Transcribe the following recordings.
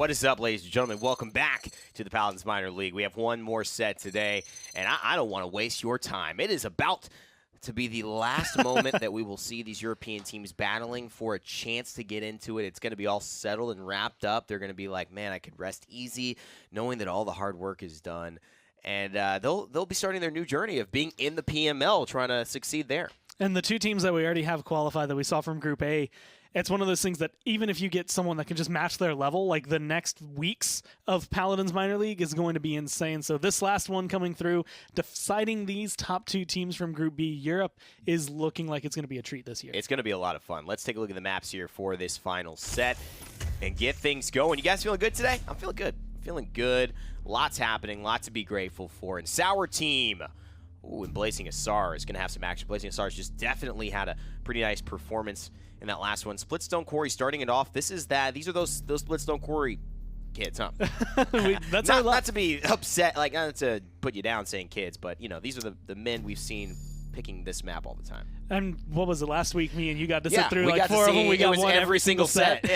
What is up, ladies and gentlemen? Welcome back to the Paladins Minor League. We have one more set today, and I don't want to waste your time. It is about to be the last moment that we will see these European teams battling for a chance to get into it. It's going to be all settled and wrapped up. They're going to be like, man, I could rest easy knowing that all the hard work is done. And they'll be starting their new journey of being in the PML, trying to succeed there. And the two teams that we already have qualified that we saw from Group A, it's one of those things that even if you get someone that can just match their level, like the next weeks of Paladins Minor League is going to be insane. So this last one coming through, deciding these top two teams from Group B, Europe is looking like it's going to be a treat this year. It's going to be a lot of fun. Let's take a look at the maps here for this final set and get things going. You guys feeling good today? I'm feeling good. Feeling good. Lots happening. Lots to be grateful for. And Sour Team. Ooh, and Blazing Hussars is going to have some action. Blazing Hussars just definitely had a pretty nice performance in that last one. Splitstone Quarry starting it off. These are those Splitstone Quarry kids, huh? That's not to be upset, like not to put you down saying kids, but you know, these are the men we've seen picking this map all the time. And what was it last week? Me and you got to sit through like four of them. We got one every single set.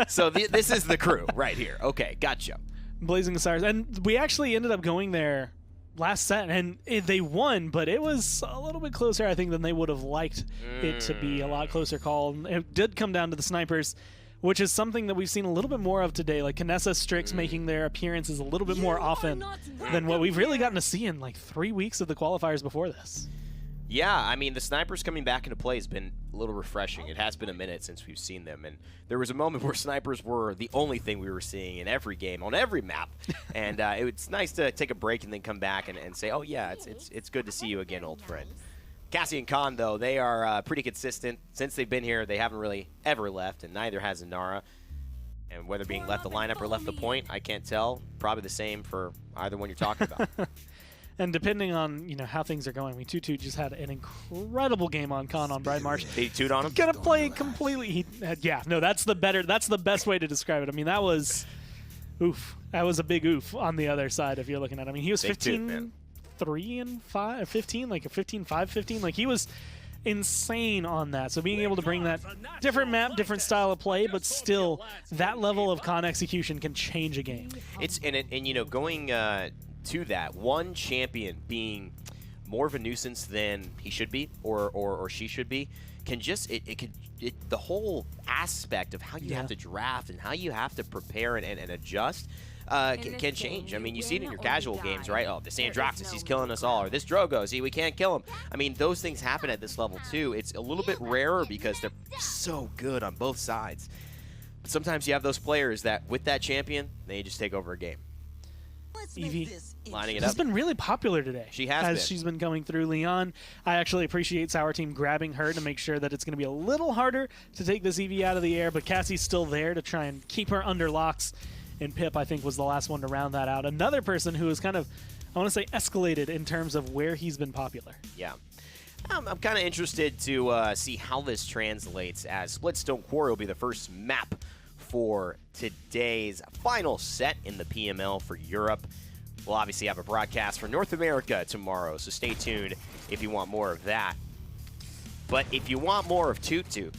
So this is the crew right here. Okay, gotcha. Blazing Hussars, and we actually ended up going there last set, and they won, but it was a little bit closer, I think, than they would have liked it to be. A lot closer call. It did come down to the snipers, which is something that we've seen a little bit more of today. Like Kinessa Strix making their appearances a little bit more often than what we've really gotten to see in like 3 weeks of the qualifiers before this. Yeah, I mean, the snipers coming back into play has been a little refreshing. It has been a minute since we've seen them, and there was a moment where snipers were the only thing we were seeing in every game, on every map, and it's nice to take a break and then come back and say, oh yeah, it's good to see you again, old friend. Cassie and Khan, though, they are pretty consistent. Since they've been here, they haven't really ever left, and neither has Inara. And whether being left the lineup or left the point, I can't tell. Probably the same for either one you're talking about. And depending on how things are going, I mean, Tutu just had an incredible game on Khan on Bride March. He toot on him. Gonna play completely. That's the best way to describe it. I mean, that was oof. That was a big oof on the other side. If you're looking at, I mean, he was 15-3 and 5, 15, like a 15-5, 15. Like he was insane on that. So being able to bring that different map, different style of play, but still that level of Khan execution can change a game. Going. To that, one champion being more of a nuisance than he should be or she should be can just the whole aspect of how you have to draft and how you have to prepare and adjust can change. I mean, you see it in your casual games, right? Oh, this Androxus, he's killing us all, or this Drogo, see, we can't kill him. I mean, those things happen at this level too. It's a little bit rarer because they're so good on both sides. But sometimes you have those players that with that champion, they just take over a game. Evie lining it up. She's been really popular today. She has as she's been going through Leon. I actually appreciate Sour Team grabbing her to make sure that it's going to be a little harder to take this Evie out of the air, but Cassie's still there to try and keep her under locks. And Pip, I think, was the last one to round that out. Another person who is kind of, I want to say, escalated in terms of where he's been popular. Yeah. I'm kind of interested to see how this translates, as Splitstone Quarry will be the first map for today's final set in the PML for Europe. We'll obviously have a broadcast for North America tomorrow, so stay tuned if you want more of that. But if you want more of Tutu,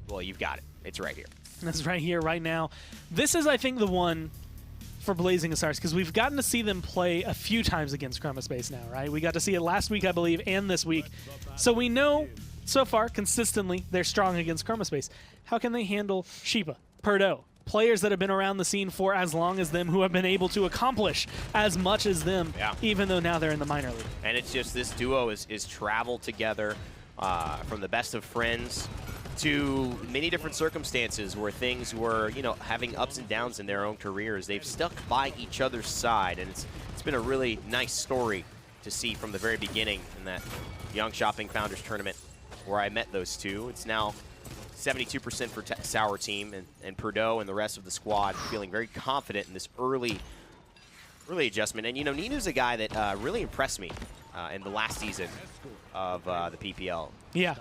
well, you've got it. It's right here. That's right here, right now. This is, I think, the one for Blazing Hussars, because we've gotten to see them play a few times against Chroma Space now, right? We got to see it last week, I believe, and this week. So we know, so far, consistently, they're strong against Chroma Space. How can they handle Sheepa, Perdo, players that have been around the scene for as long as them, who have been able to accomplish as much as them, even though now they're in the minor league? And it's just this duo is traveled together from the best of friends to many different circumstances where things were, having ups and downs in their own careers. They've stuck by each other's side, and it's been a really nice story to see from the very beginning in that Young Shopping Founders Tournament where I met those two. It's now 72% for Sour Team, and Perdo and the rest of the squad feeling very confident in this early adjustment. And, Ninu's a guy that really impressed me in the last season of the PPL. Yeah.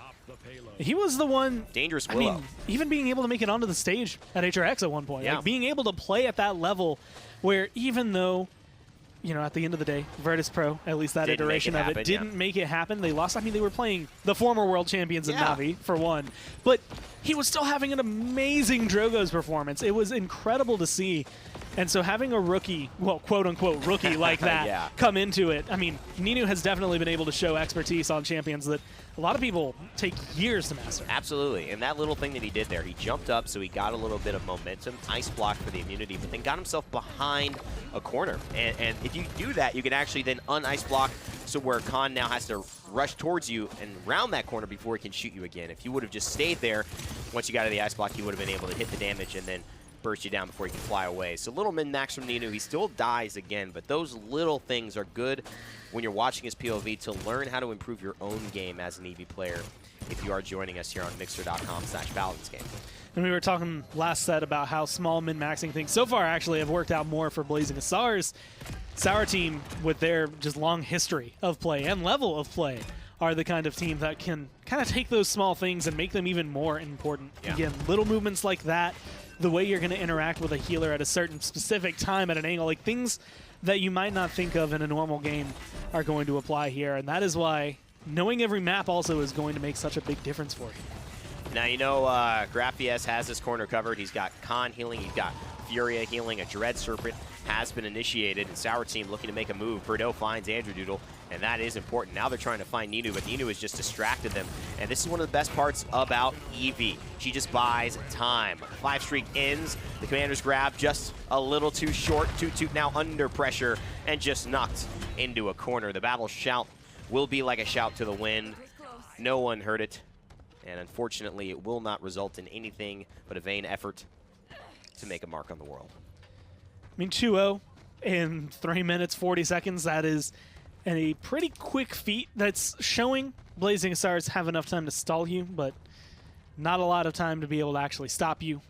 He was the one. Dangerous Willow. I mean, even being able to make it onto the stage at HRX at one point. Yeah. Like being able to play at that level where even though, at the end of the day, Virtus Pro, at least that Didn't iteration make it of it, happen, didn't make it happen. They lost. I mean, they were playing the former world champions in Navi, for one. But he was still having an amazing Drogo's performance. It was incredible to see. And so having a rookie, well, quote-unquote rookie like that come into it, I mean, Ninu has definitely been able to show expertise on champions that a lot of people take years to master. Absolutely, and that little thing that he did there, he jumped up so he got a little bit of momentum, ice block for the immunity, but then got himself behind a corner. And if you do that, you can actually then un-ice block, so where Khan now has to rush towards you and round that corner before he can shoot you again. If you would have just stayed there, once you got to the ice block, he would have been able to hit the damage and then burst you down before you can fly away. So little min-max from Ninu. He still dies again, but those little things are good when you're watching his POV to learn how to improve your own game as an EV player if you are joining us here on Mixer.com/Paladins game. And we were talking last set about how small min-maxing things so far actually have worked out more for Blazing Hussars. Sour Team, with their just long history of play and level of play, are the kind of team that can kind of take those small things and make them even more important. Again, little movements like that, the way you're going to interact with a healer at a certain specific time at an angle, like things that you might not think of in a normal game are going to apply here. And that is why knowing every map also is going to make such a big difference for you. Now, you know, Graphies has this corner covered. He's got Khan healing. He's got Furia healing. A Dread Serpent has been initiated. And Sour Team looking to make a move. Perdo finds Andrew Doodle, and that is important. Now they're trying to find Ninu, but Ninu has just distracted them. And this is one of the best parts about Eevee. She just buys time. 5 streak ends. The Commander's grab just a little too short. Toot now under pressure and just knocked into a corner. The battle shout will be like a shout to the wind. No one heard it. And unfortunately, it will not result in anything but a vain effort to make a mark on the world. I mean, 2-0 in 3 minutes, 40 seconds. That is a pretty quick feat that's showing Blazing Hussars have enough time to stall you, but not a lot of time to be able to actually stop you.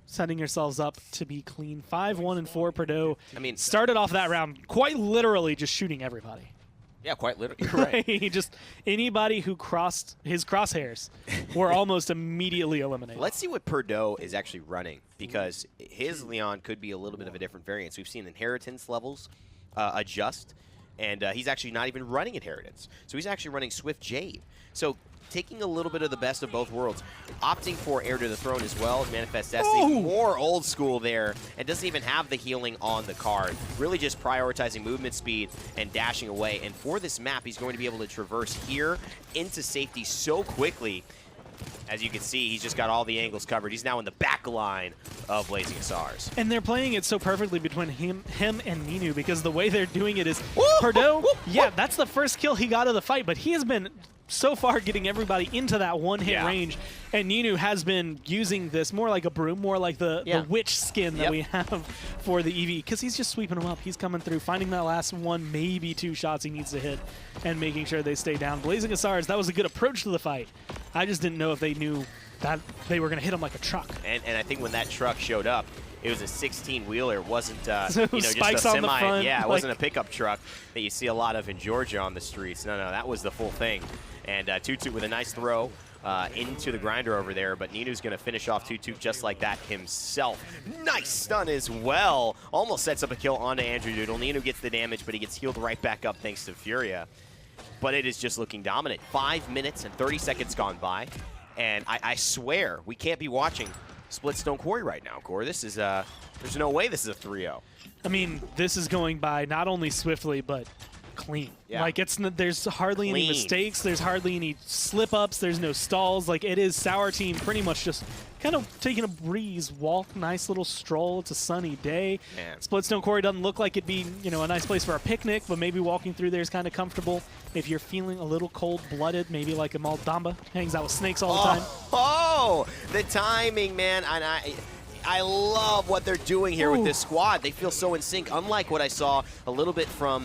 Setting yourselves up to be clean. 5-1-4 Perdo. I mean, started off that round quite literally just shooting everybody. Yeah, quite literally. You're right. He just, anybody who crossed his crosshairs were almost immediately eliminated. Let's see what Perdo is actually running, because his Leon could be a little bit of a different variance. We've seen inheritance levels adjust, and he's actually not even running inheritance. So he's actually running Swift Jade. So taking a little bit of the best of both worlds, opting for Heir to the Throne as well, Manifest Destiny, more old school there, and doesn't even have the healing on the card. Really just prioritizing movement speed and dashing away. And for this map, he's going to be able to traverse here into safety so quickly. As you can see, he's just got all the angles covered. He's now in the back line of Blazing Hussars. And they're playing it so perfectly between him and Ninu, because the way they're doing it is, Perdo, yeah, that's the first kill he got of the fight, but he has been so far getting everybody into that one-hit range, and Ninu has been using this more like a broom, more like the witch skin that we have for the Eevee, because he's just sweeping them up. He's coming through, finding that last one, maybe 2 shots he needs to hit, and making sure they stay down. Blazing Hussars, that was a good approach to the fight. I just didn't know if they knew that they were going to hit him like a truck. And I think when that truck showed up, it was a 16-wheeler. It wasn't so you know, just spikes a on semi. the front, yeah, it wasn't a pickup truck that you see a lot of in Georgia on the streets. No, that was the full thing. And Toot with a nice throw into the grinder over there, but Ninu's going to finish off Toot just like that himself. Nice stun as well. Almost sets up a kill onto Andrew Doodle. Ninu gets the damage, but he gets healed right back up thanks to Furia. But it is just looking dominant. 5 minutes and 30 seconds gone by, and I swear we can't be watching Splitstone Quarry right now, Core. This is there's no way this is a 3-0. I mean, this is going by not only swiftly, but clean. Yeah. Like, there's hardly any mistakes, there's hardly any slip-ups, there's no stalls. Like, it is Sour Team pretty much just kind of taking a breeze, walk, nice little stroll. It's a sunny day. Man. Splitstone Quarry doesn't look like it'd be, you know, a nice place for a picnic, but maybe walking through there is kind of comfortable. If you're feeling a little cold-blooded, maybe like a Maldamba, hangs out with snakes all the time. Oh, the timing, man. And I love what they're doing here with this squad. They feel so in sync, unlike what I saw a little bit from,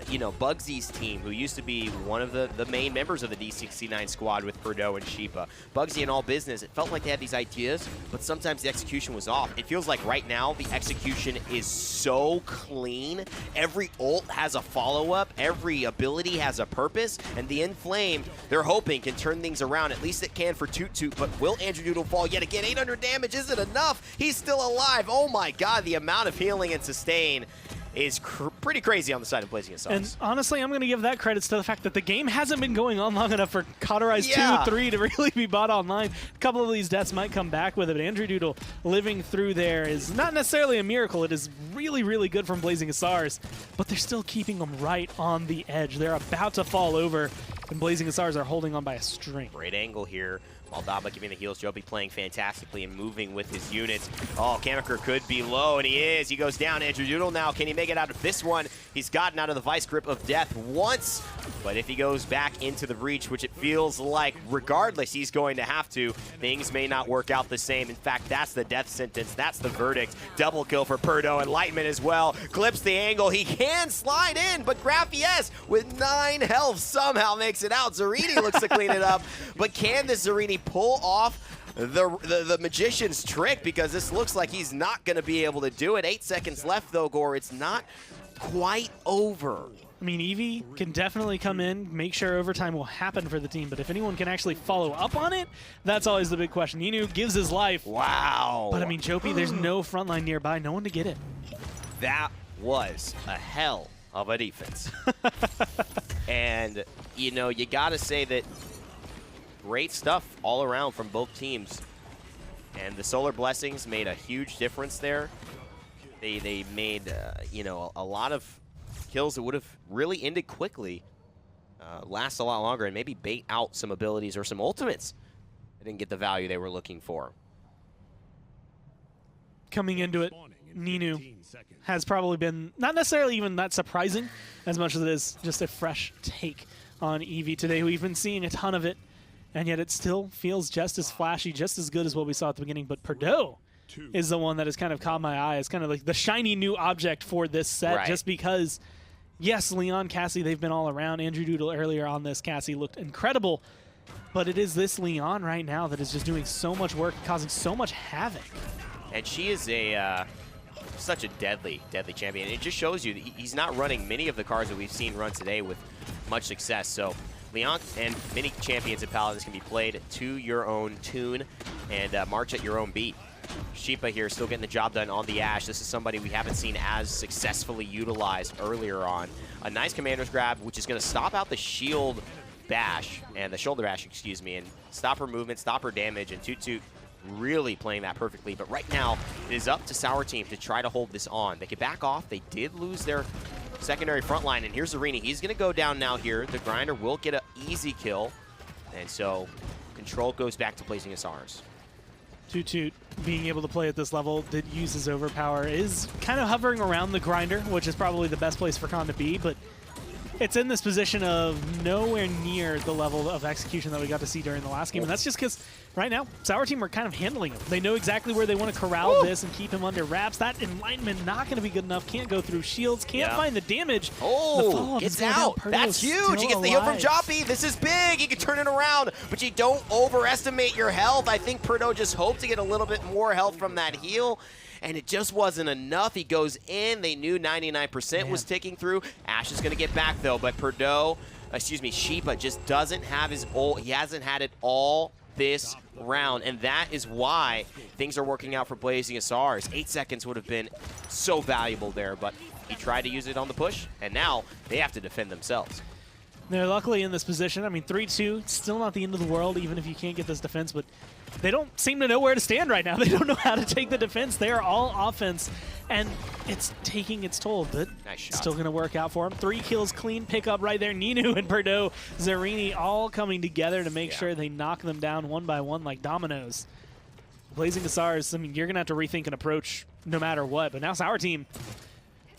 you know, Bugsy's team, who used to be one of the main members of the D69 squad with Perdo and Sheepa. Bugsy and All Business, it felt like they had these ideas, but sometimes the execution was off. It feels like right now the execution is so clean. Every ult has a follow-up. Every ability has a purpose. And the Inflamed, they're hoping, can turn things around. At least it can for Toot, but will Andrew Doodle fall yet again? 800 damage isn't enough. He's still alive. Oh my god, the amount of healing and sustain. is pretty crazy on the side of Blazing Hussars. And honestly, I'm going to give that credits to the fact that the game hasn't been going on long enough for Cauterize 2, 3 to really be bought online. A couple of these deaths might come back with it, but Andrew Doodle living through there is not necessarily a miracle. It is really, really good from Blazing Hussars, but they're still keeping them right on the edge. They're about to fall over, and Blazing Hussars are holding on by a string. Great angle here. Maldaba giving the heals. Joby playing fantastically and moving with his units. Oh, Kamaker could be low, and he is. He goes down. Andrew Doodle now. Can he make it out of this one? He's gotten out of the vice grip of death once, but if he goes back into the breach, which it feels like regardless he's going to have to, things may not work out the same. In fact, that's the death sentence. That's the verdict. Double kill for Perdo. Enlightenment as well. Clips the angle. He can slide in, but Graffies with 9 health somehow makes it out. Zarini looks to clean it up, but can this Zarini pull off the magician's trick? Because this looks like he's not going to be able to do it. 8 seconds left, though, Gore. It's not quite over. I mean, Eevee can definitely come in, make sure overtime will happen for the team, but if anyone can actually follow up on it, that's always the big question. Ninu gives his life. Wow. But I mean, Jopi, there's no frontline nearby, no one to get it. That was a hell of a defense. And, you know, you got to say that great stuff all around from both teams. And the Solar Blessings made a huge difference there. They made, you know, a lot of kills that would have really ended quickly, last a lot longer, and maybe bait out some abilities or some ultimates. They didn't get the value they were looking for. Coming into it, Ninu has probably been not necessarily even that surprising as much as it is just a fresh take on Eevee today. We've been seeing a ton of it, and yet it still feels just as flashy, just as good as what we saw at the beginning. But Perdo is the one that has kind of caught my eye as kind of like the shiny new object for this set, just because, yes, Leon, Cassie, they've been all around. Andrew Doodle earlier on this, Cassie looked incredible, but it is this Leon right now that is just doing so much work, causing so much havoc. And she is a such a deadly champion. It just shows you that he's not running many of the cards that we've seen run today with much success. So Leon and many champions and Paladins can be played to your own tune and march at your own beat. Sheepa here still getting the job done on the Ashe. This is somebody we haven't seen as successfully utilized earlier on. A nice commander's grab, which is going to stop out the shield bash, and the shoulder bash, excuse me, and stop her movement, stop her damage, and Toot Toot really playing that perfectly. But right now, it is up to Sour Team to try to hold this on. They could back off. They did lose their secondary front line, and here's Zarini. He's going to go down now here. The Grinder will get an easy kill, and so control goes back to Blazing Hussars. Toot Toot being able to play at this level, did use his overpower, is kind of hovering around the Grinder, which is probably the best place for Khan to be, but it's in this position of nowhere near the level of execution that we got to see during the last game, and that's just because right now, Sour Team are kind of handling him. They know exactly where they want to corral this and keep him under wraps. That Enlightenment not going to be good enough. Can't go through shields. Can't find the damage. Oh, gets out. That's huge. He gets the heal from Joppy. This is big. He can turn it around, but you don't overestimate your health. I think Perdo just hoped to get a little bit more health from that heal, and it just wasn't enough. He goes in. They knew 99% was ticking through. Ashe is going to get back, though, but Perdo, excuse me, Sheepa just doesn't have his ult. He hasn't had it all this round, and that is why things are working out for Blazing Hussars. 8 seconds would have been so valuable there, but he tried to use it on the push, and now they have to defend themselves. They're luckily in this position. I mean, 3-2, still not the end of the world, even if you can't get this defense, but they don't seem to know where to stand right now. They don't know how to take the defense. They are all offense, and it's taking its toll, but it's still going to work out for them. 3 kills, clean pickup right there. Ninu and Perdo, Zarini all coming together to make sure they knock them down one by one like dominoes. Blazing Hussars, I mean, you're going to have to rethink an approach no matter what, but now Sour Team,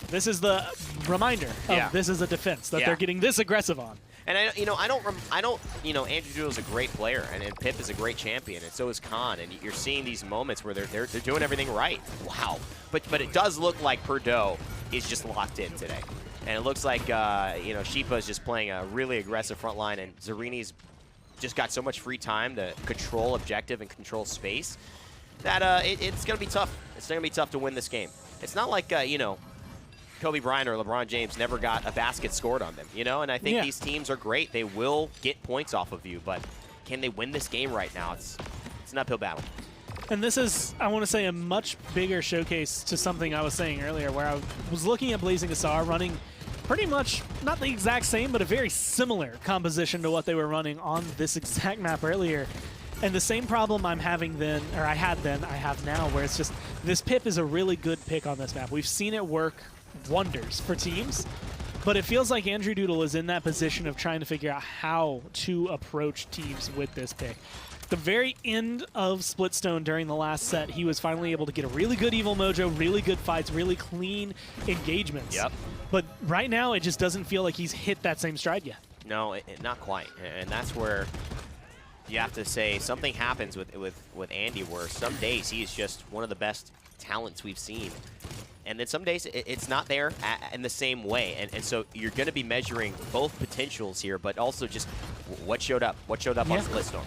this is the reminder of this is a defense that they're getting this aggressive on. And I don't, Andrew Doodle is a great player, and Pip is a great champion, and so is Khan. And you're seeing these moments where they're doing everything right. Wow. But it does look like Perdo is just locked in today, and it looks like Sheepa is just playing a really aggressive front line, and Zarini's just got so much free time to control objective and control space that it's going to be tough. It's going to be tough to win this game. It's not like Kobe Bryant or LeBron James never got a basket scored on them, and I think these teams are great. They will get points off of you, but can they win this game right now? It's an uphill battle. And this is, I want to say, a much bigger showcase to something I was saying earlier, where I was looking at Blazing Hussar running pretty much, not the exact same, but a very similar composition to what they were running on this exact map earlier. And the same problem I'm having then, or I had then, I have now, where it's just, this Pip is a really good pick on this map. We've seen it work wonders for teams, but it feels like Andrew Doodle is in that position of trying to figure out how to approach teams with this pick. The very end of Splitstone during the last set, he was finally able to get a really good Evil Mojo, really good fights, really clean engagements. Yep. But right now, it just doesn't feel like he's hit that same stride yet. No, not quite. And that's where you have to say something happens with Andy, where some days he is just one of the best talents we've seen. And then some days it's not there in the same way. And so you're going to be measuring both potentials here, but also just what showed up. What showed up on Splitstone.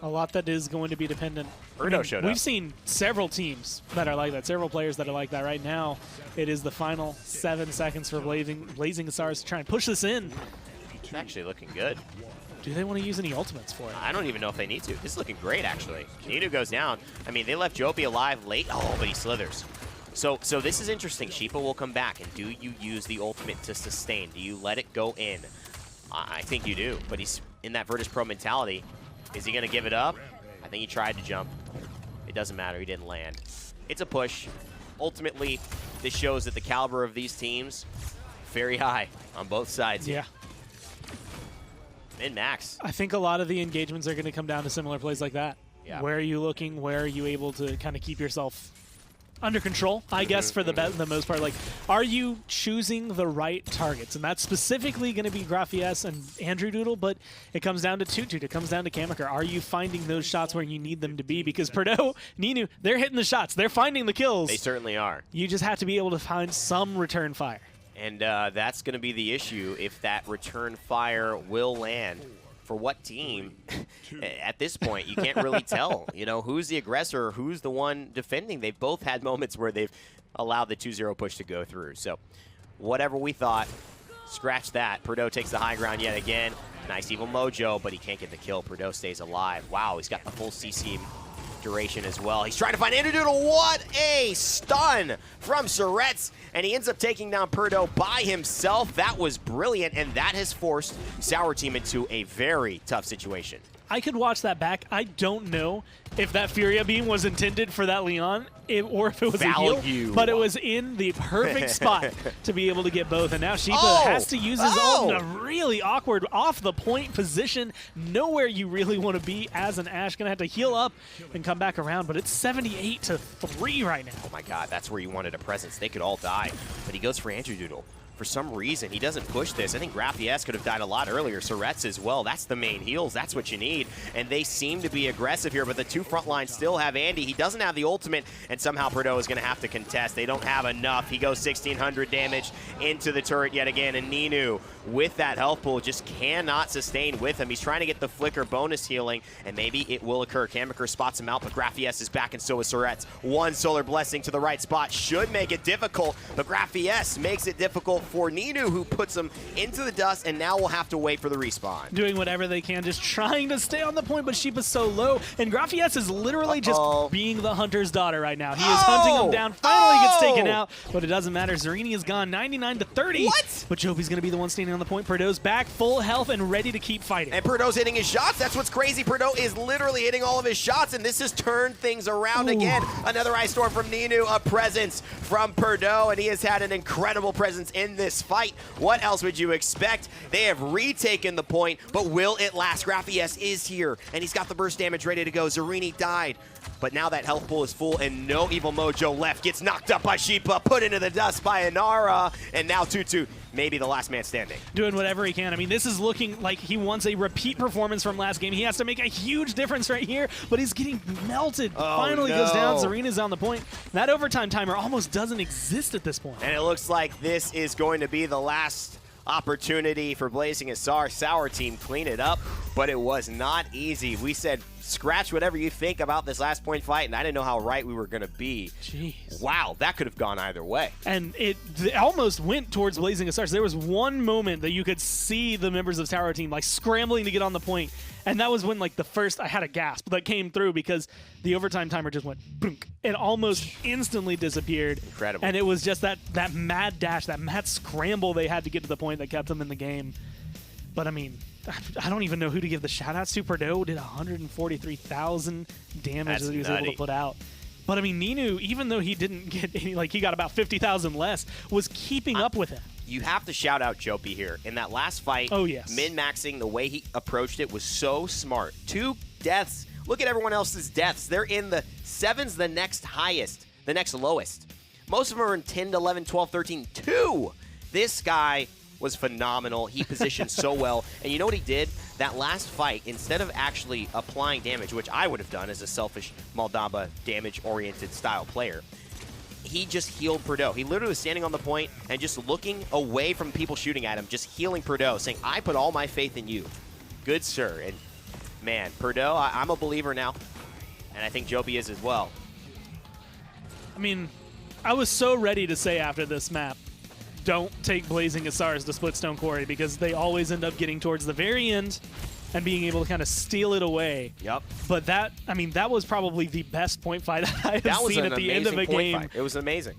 A lot that is going to be dependent. Birdo showed up. We've seen several teams that are like that, several players that are like that. Right now, it is the final 7 seconds for Blazing Hussars to try and push this in. It's actually looking good. Do they want to use any ultimates for it? I don't even know if they need to. This is looking great, actually. Ninu goes down. I mean, they left Joby alive late. Oh, but he slithers. So this is interesting. Sheepa will come back, and do you use the ultimate to sustain? Do you let it go in? I think you do, but he's in that Virtus Pro mentality. Is he going to give it up? I think he tried to jump. It doesn't matter. He didn't land. It's a push. Ultimately, this shows that the caliber of these teams, very high on both sides. Yeah. Min-max. I think a lot of the engagements are going to come down to similar plays like that. Yeah. Where are you looking? Where are you able to kind of keep yourself under control, I guess, for the most part? Like, are you choosing the right targets? And that's specifically going to be Graphies and Andrew Doodle, but it comes down to Toot Toot. It comes down to Kamikaze. Are you finding those shots where you need them to be? Because Birdo, Ninu, they're hitting the shots. They're finding the kills. They certainly are. You just have to be able to find some return fire. And that's going to be the issue, if that return fire will land. For what team? At this point, you can't really tell, you know, who's the aggressor, who's the one defending. They've both had moments where they've allowed the 2-0 push to go through. So whatever we thought, scratch that. Birdo takes the high ground yet again. Nice Evil Mojo, but he can't get the kill. Birdo stays alive. Wow, he's got the full CC duration as well. He's trying to find Andrew Doodle. What a stun from Surretts, and he ends up taking down Birdo by himself. That was brilliant, and that has forced Sour Team into a very tough situation. I could watch that back. I don't know if that Furia beam was intended for that Leon or if it was a heal, but it was in the perfect spot to be able to get both. And now Sheepa has to use his ult in a really awkward off-the-point position. Nowhere you really want to be as an Ashe. Going to have to heal up and come back around, but it's 78-3 right now. Oh my god, that's where you wanted a presence. They could all die, but he goes for Andrew Doodle. For some reason, he doesn't push this. I think Graphies could have died a lot earlier. Surretts as well. That's the main heals. That's what you need. And they seem to be aggressive here, but the two front lines still have Andy. He doesn't have the ultimate, and somehow Birdo is going to have to contest. They don't have enough. He goes 1,600 damage into the turret yet again, and Ninu, with that health pool, just cannot sustain with him. He's trying to get the flicker bonus healing, and maybe it will occur. Kamikaze spots him out, but Graphies is back, and so is Surretts. One Solar Blessing to the right spot should make it difficult, but Graphies makes it difficult for Ninu, who puts him into the dust, and now we'll have to wait for the respawn. Doing whatever they can, just trying to stay on the point, but Sheepa's so low, and Graphies is literally just being the hunter's daughter right now. He is hunting him down, finally gets taken out, but it doesn't matter. Zerini is gone, 99-30. What? But Joby's going to be the one standing on the point. Birdo's back, full health, and ready to keep fighting. And Birdo's hitting his shots. That's what's crazy. Birdo is literally hitting all of his shots, and this has turned things around again. Another Ice Storm from Ninu, a presence from Birdo, and he has had an incredible presence in this fight. What else would you expect? They have retaken the point, but will it last? Graphies is here, and he's got the burst damage ready to go. Zerini died, but now that health pool is full, and no Evil Mojo left. Gets knocked up by Sheepa, put into the dust by Inara, and now Toot Toot, maybe the last man standing. Doing whatever he can. I mean, this is looking like he wants a repeat performance from last game. He has to make a huge difference right here, but he's getting melted. Finally goes down. Zarina's on the point. That overtime timer almost doesn't exist at this point. And it looks like this is going to be the last opportunity for Blazing Hussar. Sour Team clean it up, but it was not easy. We said scratch whatever you think about this last point fight, and I didn't know how right we were going to be. Jeez. Wow, that could have gone either way. And it almost went towards Blazing Hussars. There was one moment that you could see the members of Tower Team like scrambling to get on the point, and that was when like the first, I had a gasp that came through because the overtime timer just went boom. It almost instantly disappeared. Incredible. And it was just that mad dash, that mad scramble they had to get to the point that kept them in the game. But I mean, I don't even know who to give the shout-outs to. Perdot did 143,000 damage that he was able to put out. But I mean, Ninu, even though he didn't get any, like he got about 50,000 less, was keeping up with him. You have to shout out Jopi here. In that last fight, oh, yes. min-maxing, the way he approached it was so smart. 2 deaths. Look at everyone else's deaths. They're in the 7's the next highest, the next lowest. Most of them are in 10 to 11, 12, 13, 2. This guy was phenomenal. He positioned so well. And you know what he did? That last fight, instead of actually applying damage, which I would have done as a selfish Moldava damage-oriented style player, he just healed Perdot. He literally was standing on the point and just looking away from people shooting at him, just healing Perdot, saying, I put all my faith in you. Good sir. And man, Perdot, I'm a believer now. And I think Jopi is as well. I mean, I was so ready to say after this map, don't take Blazing Hussars to split Stone Quarry because they always end up getting towards the very end and being able to kind of steal it away. Yep. But that, I mean, that was probably the best point fight I have seen at the end of a game. Fight. It was amazing.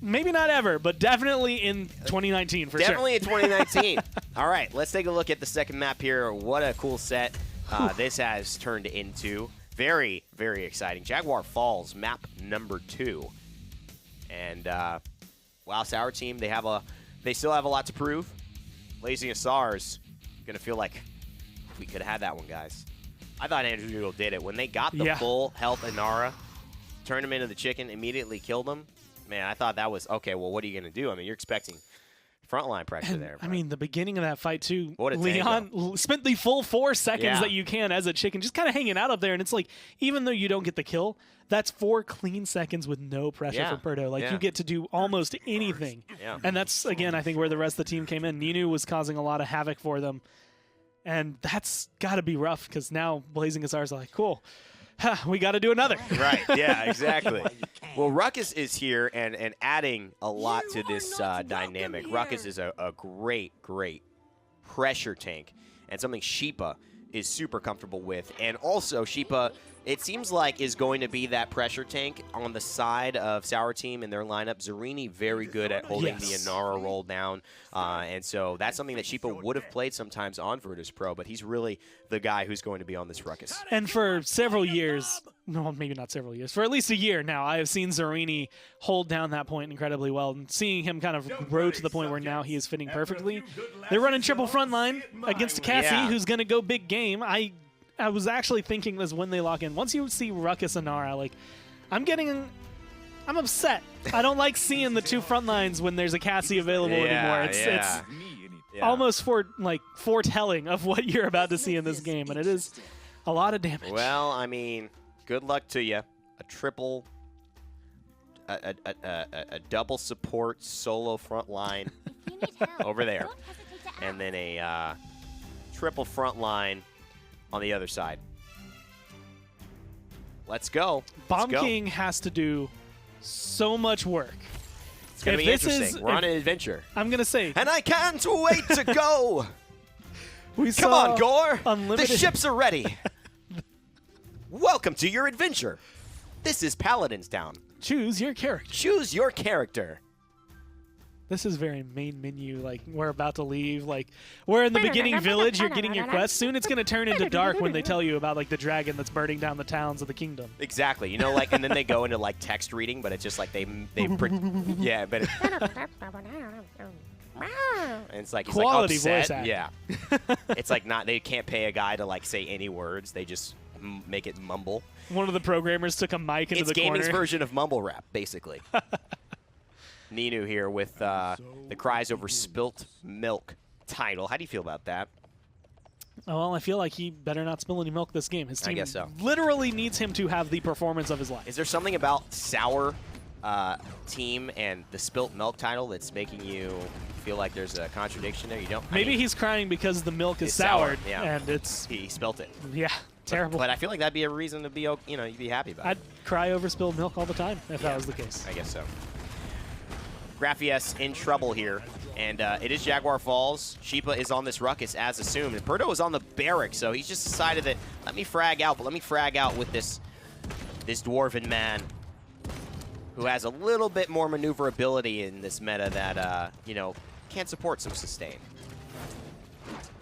Maybe not ever, but definitely in 2019 for sure. Definitely in 2019. All right, let's take a look at the second map here. What a cool set this has turned into. Very, very exciting. Jaguar Falls, map number 2. And wow, Sour Team, they still have a lot to prove. Blazing Hussars gonna feel like we could have had that one, guys. I thought Andrew Doodle did it when they got the full health Inara, turned him into the chicken, immediately killed him. Man, I thought that was okay. Well, what are you gonna do? I mean, you're expecting frontline pressure there. I mean, the beginning of that fight too. What a Leon spent the full 4 seconds that you can as a chicken, just kind of hanging out up there, and it's like, even though you don't get the kill, that's 4 clean seconds with no pressure for Perdot. Like you get to do almost anything. Yeah. And that's again, I think, where the rest of the team came in. Ninu was causing a lot of havoc for them, and that's got to be rough because now Blazing Hussars are like, cool. We got to do another. Right, yeah, exactly. Well, Ruckus is here and adding a lot to this dynamic. Ruckus is a great, great pressure tank and something Sheepa is super comfortable with. And also, Sheepa, it seems like, is going to be that pressure tank on the side of Sour Team in their lineup. Zarini very good at holding the Inara roll down. And so that's something that Sheepa would have played sometimes on Virtus Pro, but he's really the guy who's going to be on this Ruckus. And for several years, no, maybe not several years, for at least a year now, I have seen Zarini hold down that point incredibly well, and seeing him kind of grow to the point where now he is fitting perfectly. They're running triple front line against Cassie, who's going to go big game. I was actually thinking this when they lock in. Once you see Ruckus and Nara, like, I'm upset. I don't like seeing the 2 front lines when there's a Cassie available anymore. It's almost foretelling of what you're about to see in this game, and it is a lot of damage. Well, I mean, good luck to you. A double support solo front line over there, and then a triple front line on the other side. Let's go. Bomb King has to do so much work. It's going to be interesting. We're on an adventure. I'm going to say. And I can't wait to go. Come on, Gore. Unlimited. The ships are ready. Welcome to your adventure. This is Paladins Town. Choose your character. Choose your character. This is very main menu, like, we're about to leave. Like, we're in the beginning village, you're getting your quest. Soon it's going to turn into dark when they tell you about, like, the dragon that's burning down the towns of the kingdom. Exactly. You know, like, and then they go into, like, text reading, but it's just like yeah, but it's like, he's quality like upset. Voice acting. Yeah. It's like they can't pay a guy to, like, say any words. They just make it mumble. One of the programmers took a mic into the corner. It's gaming's version of mumble rap, basically. Ninu here with the cries over spilt milk title. How do you feel about that? Well, I feel like he better not spill any milk this game. His team I guess so. Literally needs him to have the performance of his life. Is there something about Sour Team and the spilt milk title that's making you feel like there's a contradiction there? You don't? Maybe he's crying because the milk is soured, and it's... He spilt it. Yeah. Terrible. But I feel like that'd be a reason to be, you know, you'd be happy about it. I'd cry over spilled milk all the time if that was the case. I guess so. Graphius in trouble here, and it is Jaguar Falls. Sheepa is on this ruckus as assumed, and Perdo is on the barrack, so he's just decided that let me frag out, but let me frag out with this Dwarven man who has a little bit more maneuverability in this meta that, you know, can't support some sustain.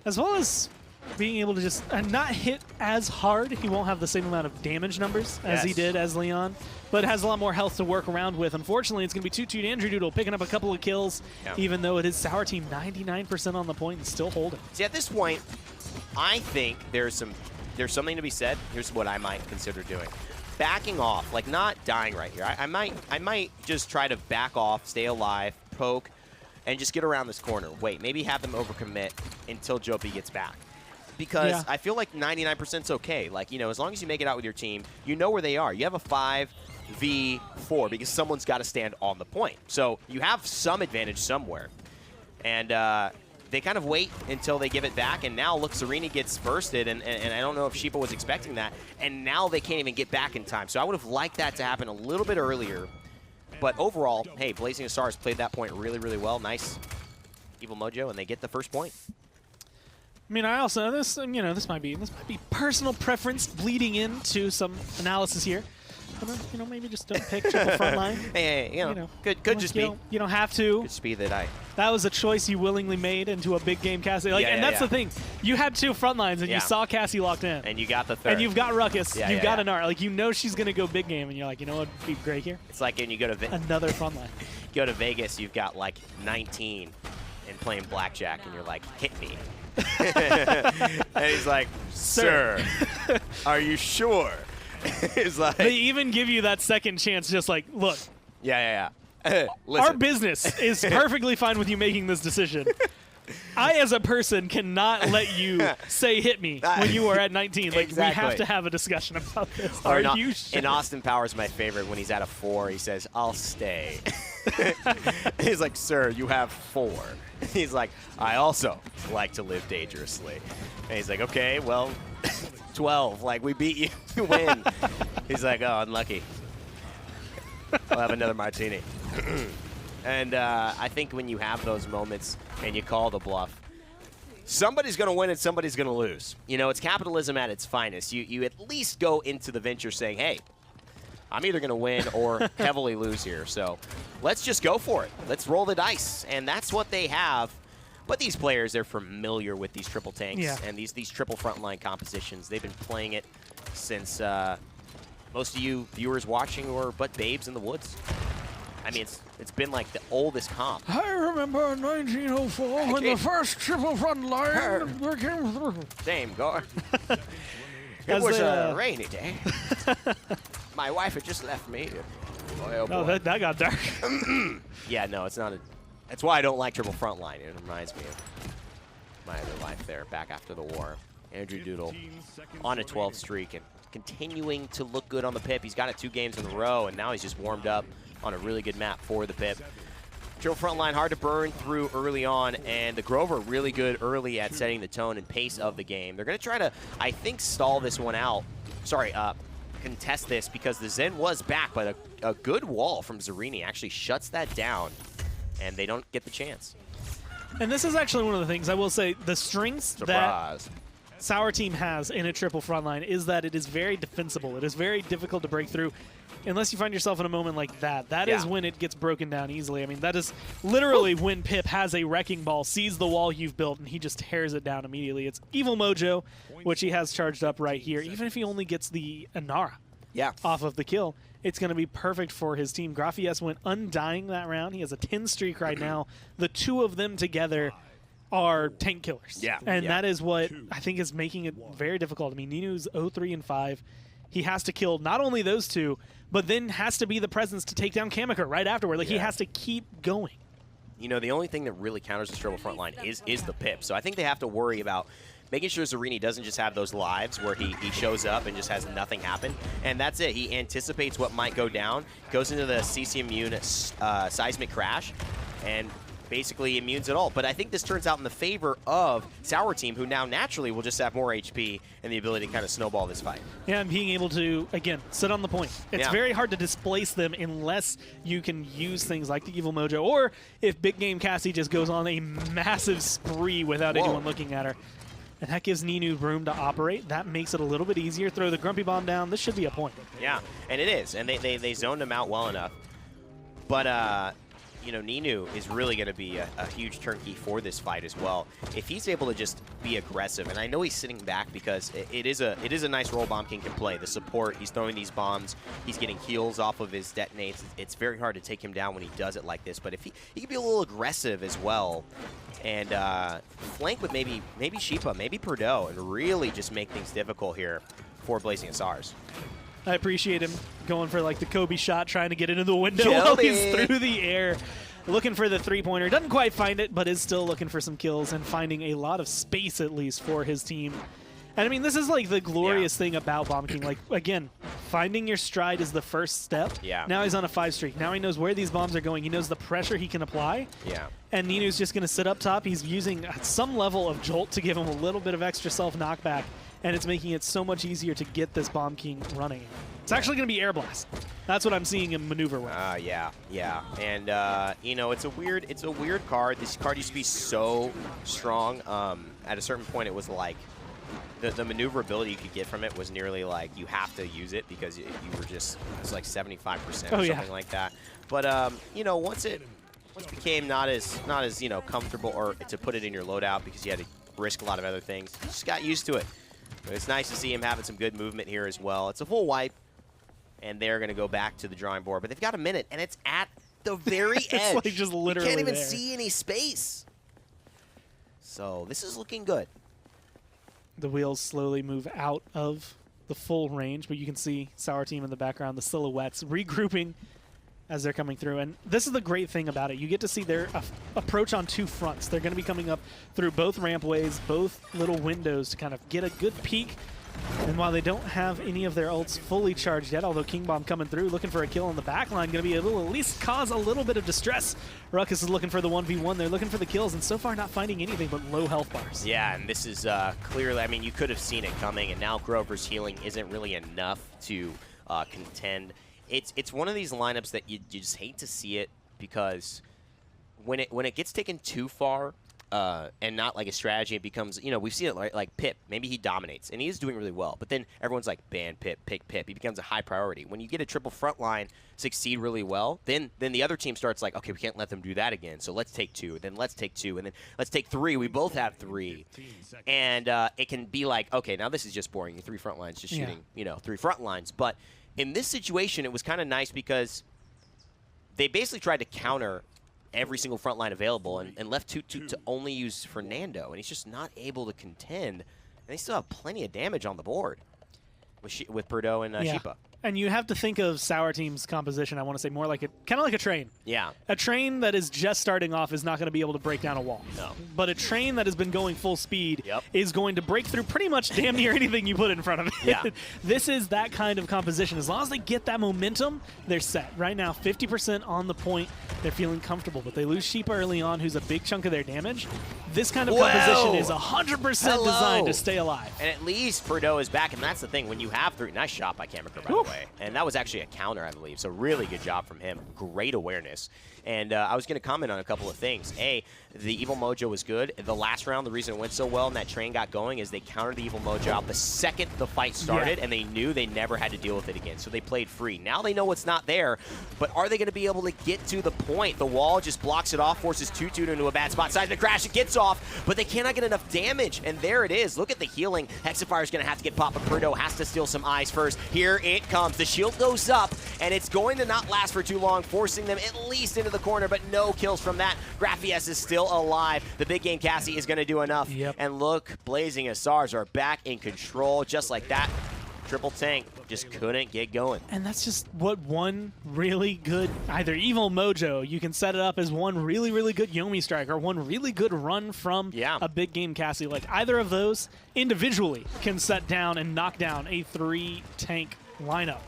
As well as being able to just not hit as hard. He won't have the same amount of damage numbers as he did as Leon, but has a lot more health to work around with. Unfortunately, it's going to be 2-2 to Andrew Doodle, picking up a couple of kills, even though it is Sour Team 99% on the point and still holding. See, at this point, I think there's something to be said. Here's what I might consider doing. Backing off, like not dying right here. I might just try to back off, stay alive, poke, and just get around this corner. Wait, maybe have them overcommit until Jopi gets back. Because I feel like 99% is okay. Like, you know, as long as you make it out with your team, you know where they are. You have a 5v4 because someone's got to stand on the point. So you have some advantage somewhere. And they kind of wait until they give it back, and now look, Sereni gets bursted, and I don't know if Sheepa was expecting that, and now they can't even get back in time. So I would have liked that to happen a little bit earlier. But overall, hey, Blazing Hussars played that point really, really well. Nice Evil Mojo, and they get the first point. I mean, I also this this might be personal preference bleeding into some analysis here. You know, maybe just don't pick triple front line. Hey, you know, could just be. You don't have to. Could just be that That was a choice you willingly made into a big game Cassie. Like, and that's the thing. You had two front lines, and you saw Cassie locked in. And you got the third. And you've got Ruckus. You've got Anar. Like, you know she's going to go big game, and you're like, you know what would be great here? It's like when you go to another front line. Go to Vegas, you've got like 19 and playing blackjack, and you're like, hit me. And he's like, sir, are you sure? It's like, they even give you that second chance, just like, look. Our business is perfectly fine with you making this decision. I, as a person, cannot let you say hit me when you are at 19. Like, we have to have a discussion about this. Are you sure? And Austin Powers, my favorite, when he's at a 4, he says, I'll stay. He's like, sir, you have 4. He's like, I also like to live dangerously. And he's like, okay, well, 12. Like, we beat you. You win. He's like, oh, unlucky. I'll have another martini. And I think when you have those moments and you call the bluff, somebody's going to win and somebody's going to lose. You know, it's capitalism at its finest. You at least go into the venture saying, hey, I'm either going to win or heavily lose here. So let's just go for it. Let's roll the dice. And that's what they have. But these players, they're familiar with these triple tanks and these triple frontline compositions. They've been playing it since most of you viewers watching were but babes in the woods. I mean, it's been like the oldest comp. I remember 1904 when the first triple front line came through. Same, Gore. It was a rainy day. My wife had just left me. Boy, oh boy. Oh, that got dark. Yeah, no, it's not. That's why I don't like triple front line. It reminds me of my other life there, back after the war. Andrew Doodle on a 12 streak and continuing to look good on the pip. He's got it 2 games in a row, and now he's just warmed up on a really good map for the pip. Triple front line hard to burn through early on, and the Grover really good early at setting the tone and pace of the game. They're going to try to, I think, stall this one out. Sorry, contest this because the Zen was back, but a good wall from Sereni actually shuts that down, and they don't get the chance. And this is actually one of the things I will say, the strengths that Sour Team has in a triple front line is that it is very defensible. It is very difficult to break through. Unless you find yourself in a moment like that, that is when it gets broken down easily. I mean, that is literally when Pip has a wrecking ball, sees the wall you've built, and he just tears it down immediately. It's Evil Mojo, which he has charged up right here. Even if he only gets the Inara off of the kill, it's going to be perfect for his team. Graphius went undying that round. He has a 10 streak right now. The 2 of them together are tank killers. And that is what I think is making it very difficult. I mean, Ninu's 0-3 and 5. He has to kill not only those 2, but then has to be the presence to take down Kamikaze right afterward. Like, he has to keep going. You know, the only thing that really counters the triple front line is the pip. So I think they have to worry about making sure Sereni doesn't just have those lives where he shows up and just has nothing happen. And that's it. He anticipates what might go down, goes into the CC immune seismic crash, and basically immunes it all. But I think this turns out in the favor of Sour Team, who now naturally will just have more HP and the ability to kind of snowball this fight. Yeah, and being able to, again, sit on the point. It's very hard to displace them unless you can use things like the Evil Mojo, or if Big Game Cassie just goes on a massive spree without anyone looking at her. And that gives Ninu room to operate. That makes it a little bit easier. Throw the Grumpy Bomb down. This should be a point. Yeah, and it is. And they zoned him out well enough. But, you know, Ninu is really going to be a huge turnkey for this fight as well. If he's able to just be aggressive, and I know he's sitting back because it is a nice role Bomb King can play. The support, he's throwing these bombs, he's getting heals off of his detonates. It's very hard to take him down when he does it like this, but if he can be a little aggressive as well, and flank with maybe Sheepa, maybe Perdot, and really just make things difficult here for Blazing Hussars. I appreciate him going for like the Kobe shot, trying to get into the window while he's through the air, looking for the three-pointer. Doesn't quite find it, but is still looking for some kills and finding a lot of space, at least, for his team. And I mean, this is like the glorious thing about Bomb King. Like, again, finding your stride is the first step. Yeah. Now he's on a 5 streak. Now he knows where these bombs are going. He knows the pressure he can apply. Yeah. And Ninu's just going to sit up top. He's using some level of jolt to give him a little bit of extra self-knockback, and it's making it so much easier to get this Bomb King running. It's actually going to be Air Blast. That's what I'm seeing him maneuver with. Yeah. And you know, it's a weird card. This card used to be so strong. At a certain point, it was like the maneuverability you could get from it was nearly like you have to use it because you were just, it was like 75% or something like that. But you know, once it became not as you know, comfortable, or to put it in your loadout because you had to risk a lot of other things, you just got used to it. But it's nice to see him having some good movement here as well. It's a full wipe, and they're going to go back to the drawing board. But they've got a minute, and it's at the very edge. It's like just literally you can't even there. see any space. So this is looking good. The wheels slowly move out of the full range, but you can see Sour Team in the background, the silhouettes regrouping as they're coming through. And this is the great thing about it. You get to see their approach on two fronts. They're going to be coming up through both rampways, both little windows to kind of get a good peek. And while they don't have any of their ults fully charged yet, although King Bomb coming through, looking for a kill on the back line, going to be able to at least cause a little bit of distress. Ruckus is looking for the 1v1. They're looking for the kills, and so far not finding anything but low health bars. Yeah, and this is clearly, I mean, you could have seen it coming, and now Grover's healing isn't really enough to contend. It's one of these lineups that you just hate to see it, because when it gets taken too far, and not like a strategy, it becomes, you know, we've seen it like Pip. Maybe he dominates, and he is doing really well. But then everyone's like, ban Pip, pick Pip. He becomes a high priority. When you get a triple front line succeed really well, then the other team starts like, okay, we can't let them do that again. So let's take 2, then let's take 2, and then let's take 3. We both have 3. And it can be like, okay, now this is just boring. 3 front lines just shooting, you know, 3 front lines. But in this situation, it was kind of nice because they basically tried to counter every single front line available and left to only use Fernando, and he's just not able to contend. And they still have plenty of damage on the board with Perdot and Sheepa. And you have to think of Sour Team's composition, I want to say, more like kind of like a train. Yeah. A train that is just starting off is not going to be able to break down a wall. No. But a train that has been going full speed is going to break through pretty much damn near anything you put in front of it. Yeah. This is that kind of composition. As long as they get that momentum, they're set. Right now, 50% on the point. They're feeling comfortable, but they lose Sheepa early on, who's a big chunk of their damage. This kind of composition is 100% designed to stay alive. And at least Perdot is back, and that's the thing. When you have 3, nice shot by Kamikaze, by the way. And that was actually a counter, I believe. So really good job from him. Great awareness. And I was going to comment on a couple of things. A, the Evil Mojo was good. The last round, the reason it went so well and that train got going is they countered the Evil Mojo out the second the fight started, and they knew they never had to deal with it again. So they played free. Now they know what's not there, but are they going to be able to get to the point? The wall just blocks it off, forces Tutu into a bad spot. Size to crash, it gets off, but they cannot get enough damage. And there it is. Look at the healing. Hexafire's going to have to get popped, but Perdot has to steal some eyes first. Here it comes. The shield goes up, and it's going to not last for too long, forcing them at least into the corner, but no kills from that. Graphies is still alive. The big game Cassie is going to do enough. And look, Blazing Hussars are back in control just like that. Triple tank just couldn't get going. And that's just what one really good, either Evil Mojo, you can set it up as one really, really good Yomi strike or one really good run from a big game Cassie. Like either of those individually can set down and knock down a 3-tank lineup.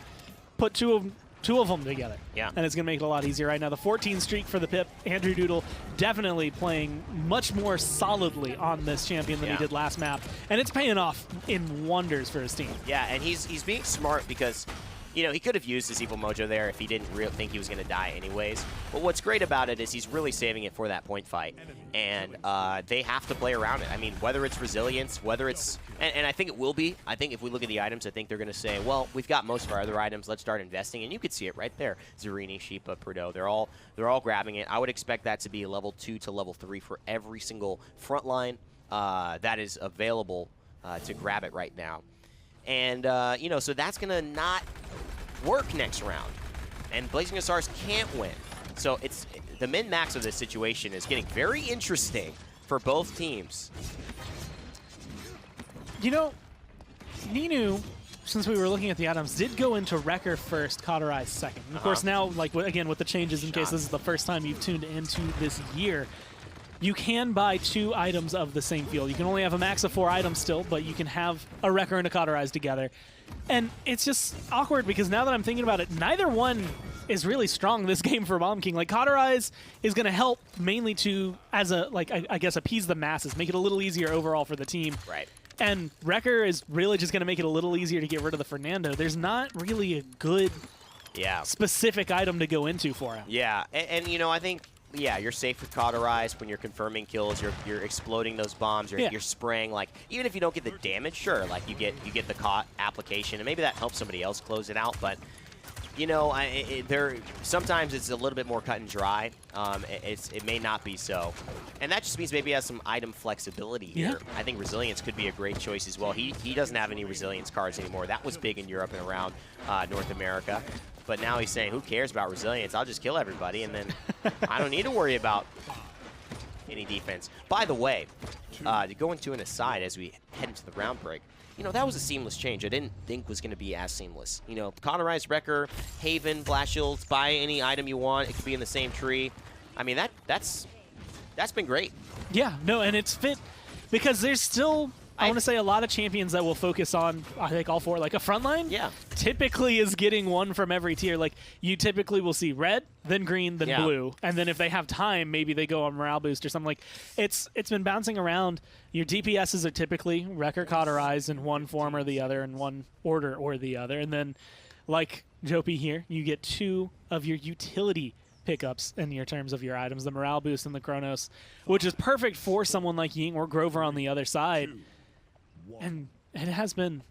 Put 2 of them two of them together. Yeah. And it's going to make it a lot easier right now. The 14 streak for the Pip. Andrew Doodle definitely playing much more solidly on this champion than he did last map. And it's paying off in wonders for his team. Yeah, and he's being smart because, you know, he could have used his Evil Mojo there if he didn't think he was going to die anyways. But what's great about it is he's really saving it for that point fight. And they have to play around it. I mean, whether it's resilience, whether it's... And I think it will be. I think if we look at the items, I think they're going to say, well, we've got most of our other items. Let's start investing. And you could see it right there. Zarini, Sheepa, Perdo, they're all grabbing it. I would expect that to be a level 2 to level 3 for every single front line that is available to grab it right now. And, you know, so that's going to not work next round. And Blazing Hussars can't win. So it's the min-max of this situation is getting very interesting for both teams. You know, Ninu, since we were looking at the items, did go into Wrecker first, Cauterize second. And of course, now, like again, with the changes, in case this is the first time you've tuned into this year, you can buy 2 items of the same field. You can only have a max of 4 items still, but you can have a Wrecker and a Cauterize together. And it's just awkward because now that I'm thinking about it, neither one is really strong this game for Bomb King. Like, Cauterize is going to help mainly to, as a, like, I guess, appease the masses, make it a little easier overall for the team. Right. And Wrecker is really just going to make it a little easier to get rid of the Fernando. There's not really a good specific item to go into for him. Yeah, and you know, I think, yeah, you're safe with Cauterize when you're confirming kills, you're exploding those bombs, you're spraying, like, even if you don't get the damage, sure, like, you get the caught application, and maybe that helps somebody else close it out, but, you know, sometimes it's a little bit more cut and dry. It may not be so. And that just means maybe he has some item flexibility here. I think Resilience could be a great choice as well. He doesn't have any Resilience cards anymore. That was big in Europe and around North America. But now he's saying, who cares about Resilience? I'll just kill everybody, and then I don't need to worry about any defense. By the way, to go into an aside as we head into the round break, you know, that was a seamless change. I didn't think was going to be as seamless. You know, Cauterize, Wrecker, Haven, Blast Shields, buy any item you want. It could be in the same tree. I mean, that's been great. Yeah, no, and it's fit because there's still, I want to say, a lot of champions that will focus on, I think, all 4. Like, a frontline typically is getting 1 from every tier. Like, you typically will see red, then green, then blue. And then if they have time, maybe they go on morale boost or something. Like, it's been bouncing around. Your DPSs are typically Wrecker, Cauterize in one form or the other, in one order or the other. And then, like Jopi here, you get 2 of your utility pickups in your terms of your items, the morale boost and the Chronos, which is perfect for someone like Ying or Grover on the other side. And it has been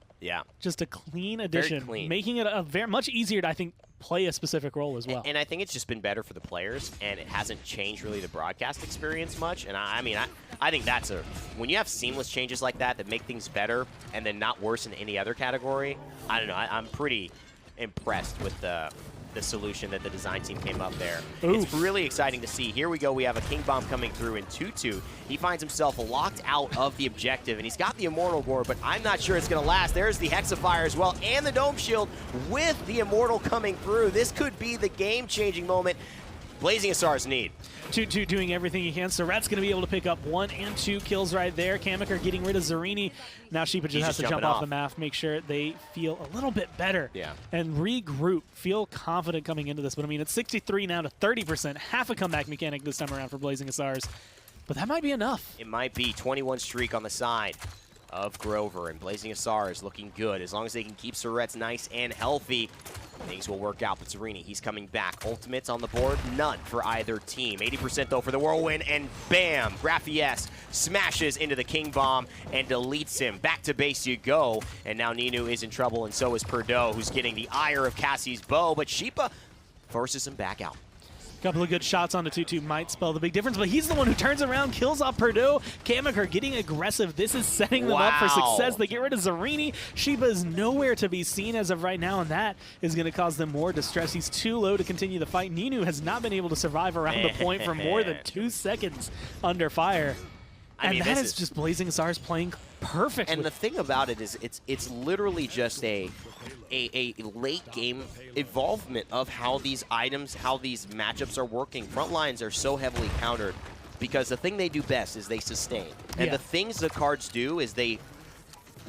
just a clean addition, making it a very much easier to, I think, play a specific role as well. And I think it's just been better for the players, and it hasn't changed really the broadcast experience much. And I mean, I think that's when you have seamless changes like that make things better and then not worse in any other category, I don't know, I'm pretty impressed with the solution that the design team came up there. It's really exciting to see. Here we go. We have a King Bomb coming through in 2-2. He finds himself locked out of the objective, and he's got the Immortal Gore, but I'm not sure it's going to last. There's the Hexafire as well, and the Dome Shield with the Immortal coming through. This could be the game-changing moment Blazing Hussars need. Doing everything he can. So Rat's going to be able to pick up 1 and 2 kills right there. Kamikaze getting rid of Zarini. Now Sheepa just has to jump off the map, make sure they feel a little bit better and regroup, feel confident coming into this. But I mean, it's 63 now to 30%, half a comeback mechanic this time around for Blazing Hussars. But that might be enough. It might be. 21 streak on the side of Grover, and Blazing Hussars looking good. As long as they can keep Surrettes nice and healthy, things will work out. But Zarini, he's coming back. Ultimates on the board, none for either team. 80% though for the Whirlwind, and bam! Graffies smashes into the King Bomb and deletes him. Back to base you go, and now Ninu is in trouble, and so is Perdo, who's getting the ire of Cassie's bow, but Sheepa forces him back out. Couple of good shots on the 2-2 might spell the big difference, but he's the one who turns around, kills off Perdo. Kamikaze getting aggressive. This is setting them up for success. They get rid of Zarini. Sheepa is nowhere to be seen as of right now, and that is going to cause them more distress. He's too low to continue the fight. Ninu has not been able to survive around the point for more than 2 seconds under fire. I mean, that is just Blazing Hussars playing perfect. And the thing about it is it's literally just a late game evolvement of how these items, how these matchups are working. Front lines are so heavily countered because the thing they do best is they sustain. And the things the cards do is they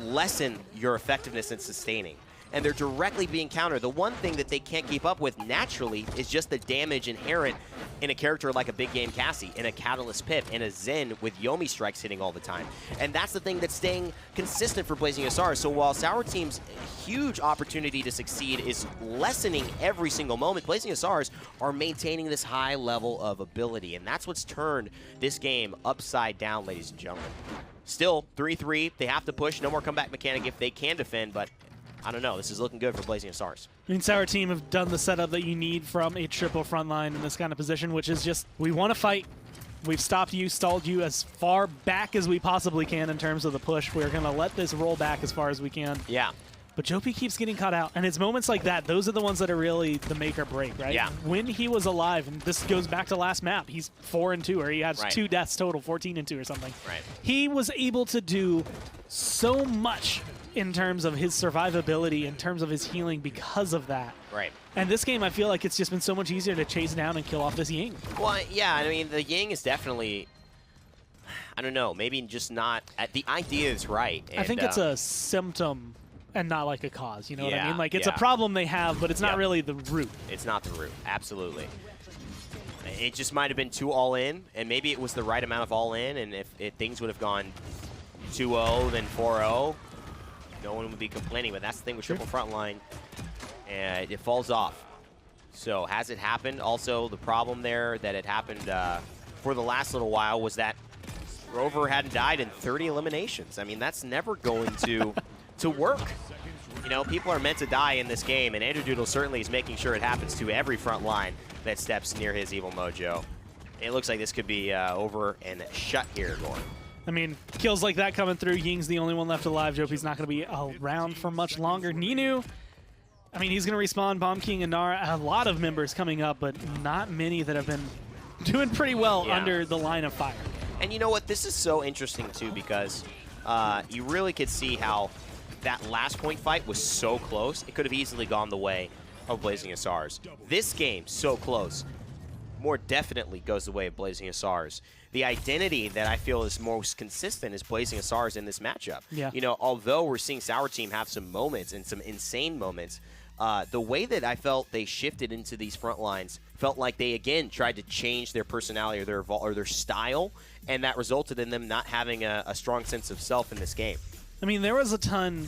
lessen your effectiveness in sustaining. and they're directly being countered. The one thing that they can't keep up with naturally is just the damage inherent in a character like a big game Cassie, in a Catalyst Pip, in a Zen with Yomi strikes hitting all the time. And that's the thing that's staying consistent for Blazing Hussars. So while Sour Team's huge opportunity to succeed is lessening every single moment, Blazing Hussars are maintaining this high level of ability, and that's what's turned this game upside down, ladies and gentlemen. Still, 3-3, they have to push, no more comeback mechanic if they can defend, but I don't know, this is looking good for Blazing Hussars. I mean, Sour Team have done the setup that you need from a triple front line in this kind of position, which is just, we want to fight. We've stopped you, stalled you as far back as we possibly can in terms of the push. We're going to let this roll back as far as we can. Yeah. But Jopi keeps getting caught out, and it's moments like that, those are the ones that are really the make or break, right? Yeah. When he was alive, and this goes back to last map, he's 4-2, or he has 2 deaths total, 14-2 or something. Right. He was able to do so much in terms of his survivability, in terms of his healing because of that. Right. And this game, I feel like it's just been so much easier to chase down and kill off this Ying. Well, yeah, I mean, the Ying is definitely, I don't know, maybe just not, the idea is right. And, I think it's a symptom and not like a cause, you know what I Yeah, mean? Like, it's a problem they have, but it's not really the root. It's not the root, absolutely. It just might have been too all-in, and maybe it was the right amount of all-in, and if things would have gone 2-0, then 4-0, no one would be complaining, but that's the thing with triple frontline, and it falls off. So has it happened? Also, the problem there that it happened for the last little while was that Rover hadn't died in 30 eliminations. I mean, that's never going to work. You know, people are meant to die in this game, and Andrew Doodle certainly is making sure it happens to every front line that steps near his evil mojo. It looks like this could be over and shut here, Gordon. I mean, kills like that coming through. Ying's the only one left alive. Jopi's not going to be around for much longer. Ninu, I mean, he's going to respawn. Bomb King and Nara, a lot of members coming up, but not many that have been doing pretty well under the line of fire. And you know what? This is so interesting, too, because you really could see how that last point fight was so close. It could have easily gone the way of Blazing Hussars. This game, so close, more definitely goes the way of Blazing Hussars. The identity that I feel is most consistent is Blazing Hussars in this matchup. Yeah. You know, although we're seeing Sour Team have some moments and some insane moments, the way that I felt they shifted into these front lines felt like they, again, tried to change their personality or their style, and that resulted in them not having a strong sense of self in this game. I mean, there was a ton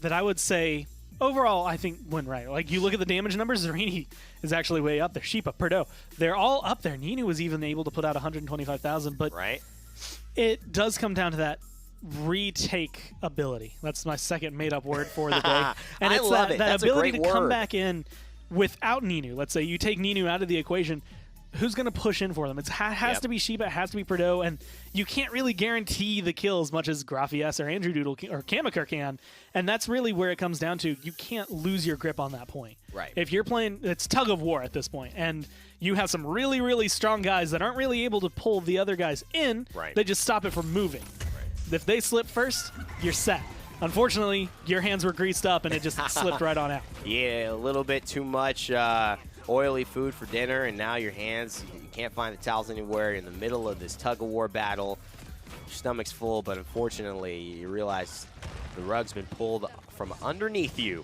that I would say overall I think went right. Like, you look at the damage numbers, Zarini is actually way up there. Sheepa, Perdo, they're all up there. Ninu was even able to put out 125,000, but it does come down to that retake ability. That's my second made-up word for the day. And it's that ability to come back in without Ninu. Let's say you take Ninu out of the equation. Who's going to push in for them? It has to be Sheepa, it has to be Perdo, and you can't really guarantee the kills much as Graphies or Andrew Doodle or Kamikar can, and that's really where it comes down to. You can't lose your grip on that point. Right. If you're playing, it's tug of war at this point, and you have some really, really strong guys that aren't really able to pull the other guys in, they just stop it from moving. If they slip first, you're set. Unfortunately, your hands were greased up, and it just slipped right on out. Yeah, a little bit too much oily food for dinner, and now your hands, you can't find the towels anywhere. You're in the middle of this tug-of-war battle. Your stomach's full, but unfortunately, you realize the rug's been pulled from underneath you,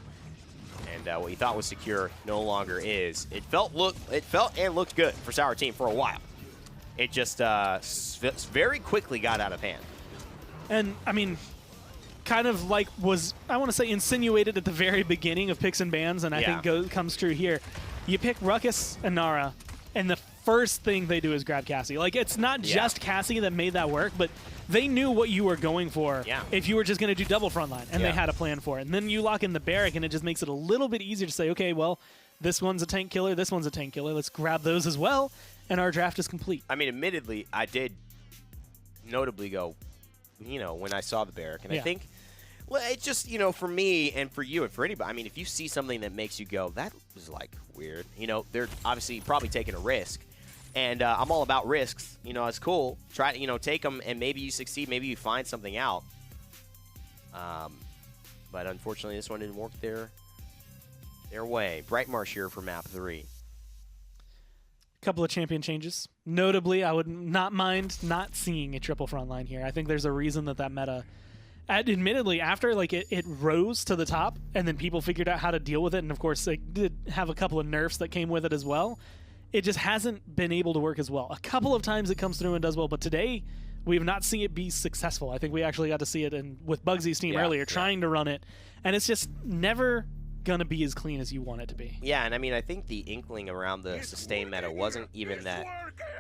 and what you thought was secure no longer is. It felt and looked good for Sour Team for a while. It just very quickly got out of hand. And, I mean, kind of like was, I want to say, insinuated at the very beginning of Picks and Bans, and I think comes true here. You pick Ruckus and Nara, and the first thing they do is grab Cassie. Like, it's not just Cassie that made that work, but they knew what you were going for if you were just going to do double frontline, and they had a plan for it. And then you lock in the Barrack, and it just makes it a little bit easier to say, okay, well, this one's a tank killer, this one's a tank killer. Let's grab those as well, and our draft is complete. I mean, admittedly, I did notably go, you know, when I saw the Barrack, and I think, well, it's just, you know, for me and for you and for anybody, I mean, if you see something that makes you go, that was, like, weird, you know, they're obviously probably taking a risk. And I'm all about risks. You know, it's cool. Try to, you know, take them, and maybe you succeed. Maybe you find something out. But unfortunately, this one didn't work their way. Bright Marsh here for map 3. Couple of champion changes. Notably, I would not mind not seeing a triple frontline here. I think there's a reason that meta admittedly, after like it rose to the top, and then people figured out how to deal with it, and of course they did have a couple of nerfs that came with it as well. It just hasn't been able to work as well. A couple of times it comes through and does well, but today we have not seen it be successful. I think we actually got to see it with Bugsy's team earlier, trying to run it, and it's just never gonna be as clean as you want it to be. Yeah, and I mean, I think the inkling around the sustain meta wasn't even that,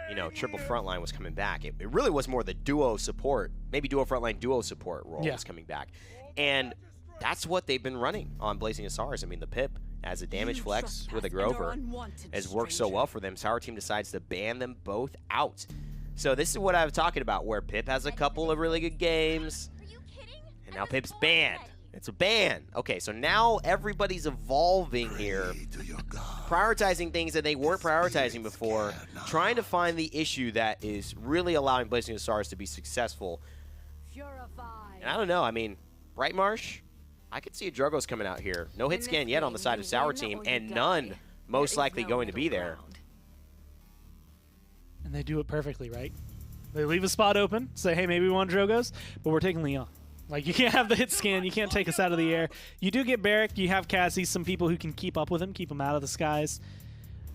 you know, triple frontline was coming back. It really was more the duo support, maybe duo frontline, duo support role was coming back. And that's what they've been running on Blazing Hussars. I mean, the Pip as a damage flex with a Grover has worked so well for them. Sour Team decides to ban them both out. So this is what I was talking about, where Pip has a couple of really good games, and now Pip's banned. It's a ban. Okay, so now everybody's evolving here, prioritizing things that they weren't prioritizing before, trying to find the issue that is really allowing Blazing Hussars to be successful. And I don't know, I mean, Bright Marsh, I could see a Drogos coming out here. No hit scan yet on the side of Sour Team, and none most likely going to be there. And they do it perfectly, right? They leave a spot open, say, hey, maybe we want Drogos, but we're taking Leon. Like, you can't have the hit scan. You can't take us out of the air. You do get Barrick. You have Cassie, some people who can keep up with him, keep him out of the skies.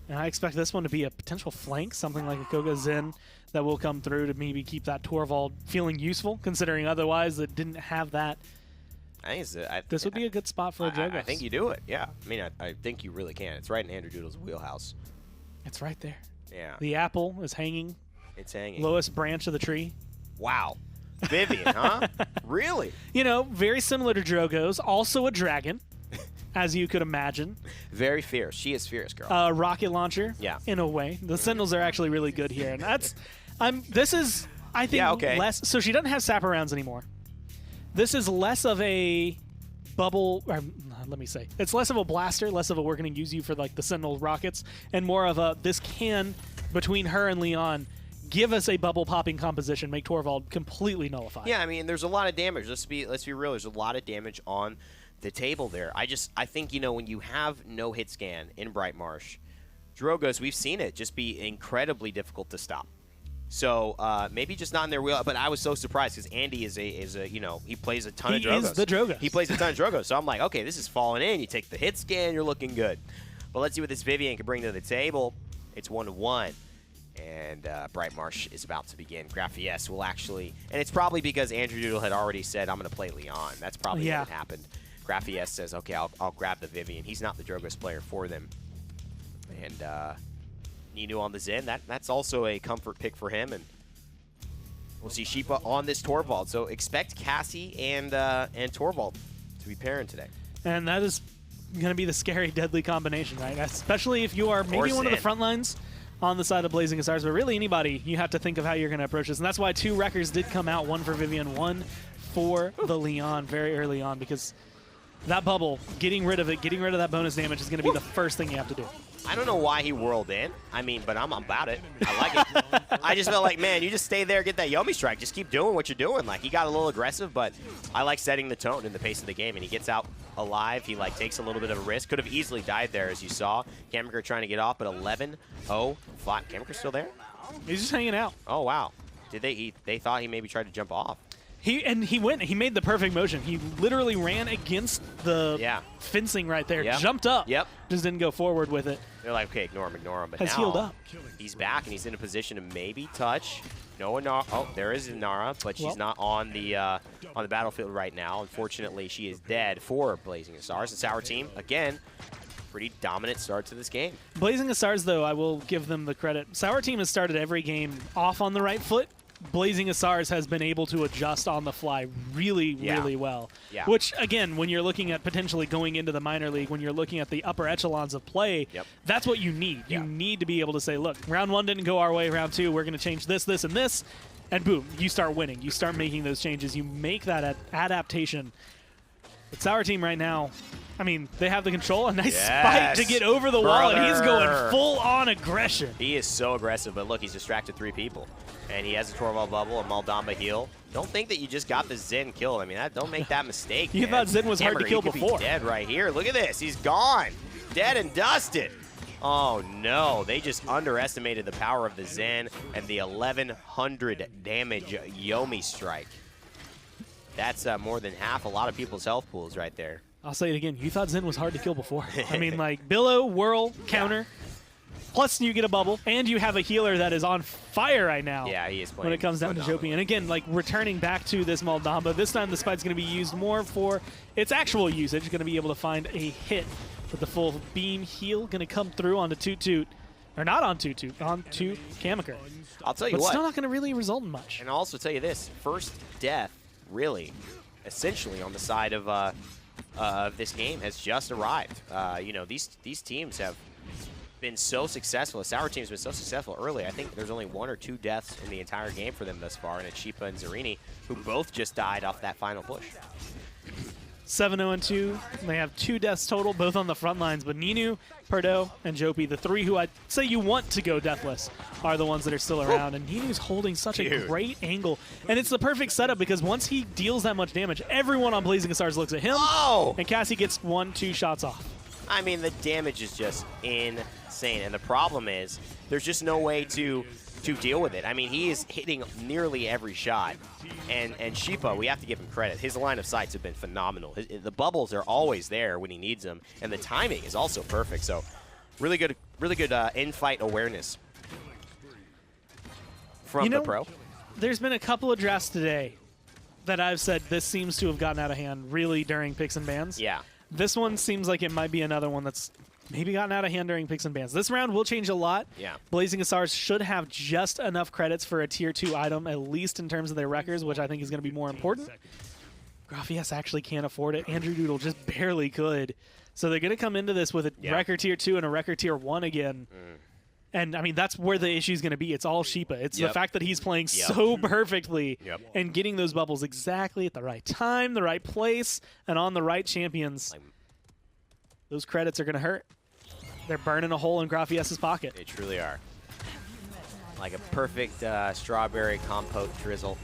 And I expect this one to be a potential flank, something like a Koga Zen that will come through to maybe keep that Torvald feeling useful, considering otherwise it didn't have that. This would be a good spot for a Drogos. I think you do it, yeah. I mean, I think you really can. It's right in Andrew Doodle's wheelhouse. It's right there. Yeah. The apple is hanging. It's hanging. Lowest branch of the tree. Wow. Vivian, huh? Really? You know, very similar to Drogos, also a dragon, as you could imagine. Very fierce. She is fierce, girl. Rocket launcher, in a way. The Sentinels are actually really good here, and that's, this is, I think, less. So she doesn't have Sapper rounds anymore. This is less of a bubble, or let me say, it's less of a blaster, less of a we're going to use you for like the Sentinel rockets, and more of a this can between her and Leon. Give us a bubble popping composition, make Torvald completely nullified. Yeah, I mean, there's a lot of damage. Let's be real. There's a lot of damage on the table there. I think, you know, when you have no hit scan in Bright Marsh, Drogos, we've seen it just be incredibly difficult to stop. So maybe just not in their wheel. But I was so surprised because Andy is a you know, he plays a ton of Drogos. He is the Drogos. He plays a ton of Drogos. So I'm like, okay, this is falling in. You take the hit scan, you're looking good. But let's see what this Vivian can bring to the table. It's 1-1. And Bright Marsh is about to begin. Graphies will actually, and it's probably because Andrew Doodle had already said, I'm going to play Leon. That's probably what happened. Graphies says, okay, I'll grab the Vivian. He's not the Drogos player for them. And Ninu on the Zen, that's also a comfort pick for him. And we'll see Sheepa on this Torvald. So expect Cassie and Torvald to be pairing today. And that is going to be the scary, deadly combination, right? Especially if you are maybe one of the front lines on the side of Blazing Hussars, but really anybody, you have to think of how you're going to approach this. And that's why 2 records did come out, one for Vivian, one for the Leon very early on, because that bubble, getting rid of it, getting rid of that bonus damage is going to be the first thing you have to do. I don't know why he whirled in. I mean, but I'm about it. I like it. I just felt like, man, you just stay there, get that Yomi strike. Just keep doing what you're doing. Like, he got a little aggressive, but I like setting the tone in the pace of the game, and he gets out alive. He, like, takes a little bit of a risk. Could have easily died there, as you saw. Kammaker trying to get off, but 11-0. Kammaker still there? He's just hanging out. Oh, wow. Did they thought he maybe tried to jump off. He made the perfect motion. He literally ran against the fencing right there, jumped up, just didn't go forward with it. They're like, okay, ignore him. But has now healed up. He's back, and he's in a position to maybe touch. No Inara. Oh, there is Inara, but she's not on the battlefield right now. Unfortunately, she is dead for Blazing Hussars. And Sour Team, again, pretty dominant start to this game. Blazing Hussars, though, I will give them the credit. Sour Team has started every game off on the right foot. Blazing Hussars has been able to adjust on the fly really well. Yeah. Which, again, when you're looking at potentially going into the minor league, when you're looking at the upper echelons of play, that's what you need. You need to be able to say, look, round 1 didn't go our way, round 2, we're going to change this, this, and this, and boom, you start winning. You start making those changes. You make that adaptation. But Sour Team right now, I mean, they have the control. A nice spike to get over the wall, and he's going full-on aggression. He is so aggressive, but look, he's distracted 3 people. And he has a Torvald bubble, a Maldamba heal. Don't think that you just got the Zen killed. I mean, don't make that mistake, You thought Zen was hard to kill before. Be dead right here. Look at this. He's gone. Dead and dusted. Oh, no. They just underestimated the power of the Zen and the 1,100 damage Yomi strike. That's more than half a lot of people's health pools right there. I'll say it again. You thought Zen was hard to kill before. I mean, like, Billow, Whirl, counter. Plus, you get a bubble, and you have a healer that is on fire right now. Yeah, he is playing when it comes down to Jopi. And again, like, returning back to this Moldamba, this time the Spite's going to be used more for its actual usage. Going to be able to find a hit with the full beam heal. Going to come through onto Toot Toot. Or not on Toot Toot, onto Kamikaze. I'll tell you but what. still not going to really result in much. And I'll also tell you this. First death, really, essentially on the side of this game has just arrived. You know, these teams have been so successful. The Sour team's been so successful early. I think there's only 1 or 2 deaths in the entire game for them thus far, and it's Sheepa and Zarini, who both just died off that final push. 7-0-2. They have 2 deaths total, both on the front lines. But Ninu, Perdo, and Jopi, the 3 who I'd say you want to go deathless, are the ones that are still around. And Ninu's holding such a great angle. And it's the perfect setup because once he deals that much damage, everyone on Blazing Hussars looks at him. Oh! And Cassie gets 1-2 shots off. I mean, the damage is just insane. And the problem is there's just no way to deal with it. I mean, he is hitting nearly every shot. And Sheepa, we have to give him credit. His line of sights have been phenomenal. The bubbles are always there when he needs them, and the timing is also perfect. So really good in-fight awareness from the pro. There's been a couple of drafts today that I've said this seems to have gotten out of hand really during picks and bans. Yeah. This one seems like it might be another one that's maybe gotten out of hand during picks and bans. This round will change a lot. Yeah. Blazing Hussars should have just enough credits for a tier 2 item, at least in terms of their records, which I think is going to be more important. Grafias actually can't afford it. Andrew Doodle just barely could. So they're going to come into this with a record tier 2 and a record tier 1 again. And, I mean, that's where the issue is going to be. It's all Sheepa. It's the fact that he's playing so perfectly and getting those bubbles exactly at the right time, the right place, and on the right champions. Those credits are going to hurt. They're burning a hole in Grafias' pocket. They truly are. Like a perfect strawberry compote drizzle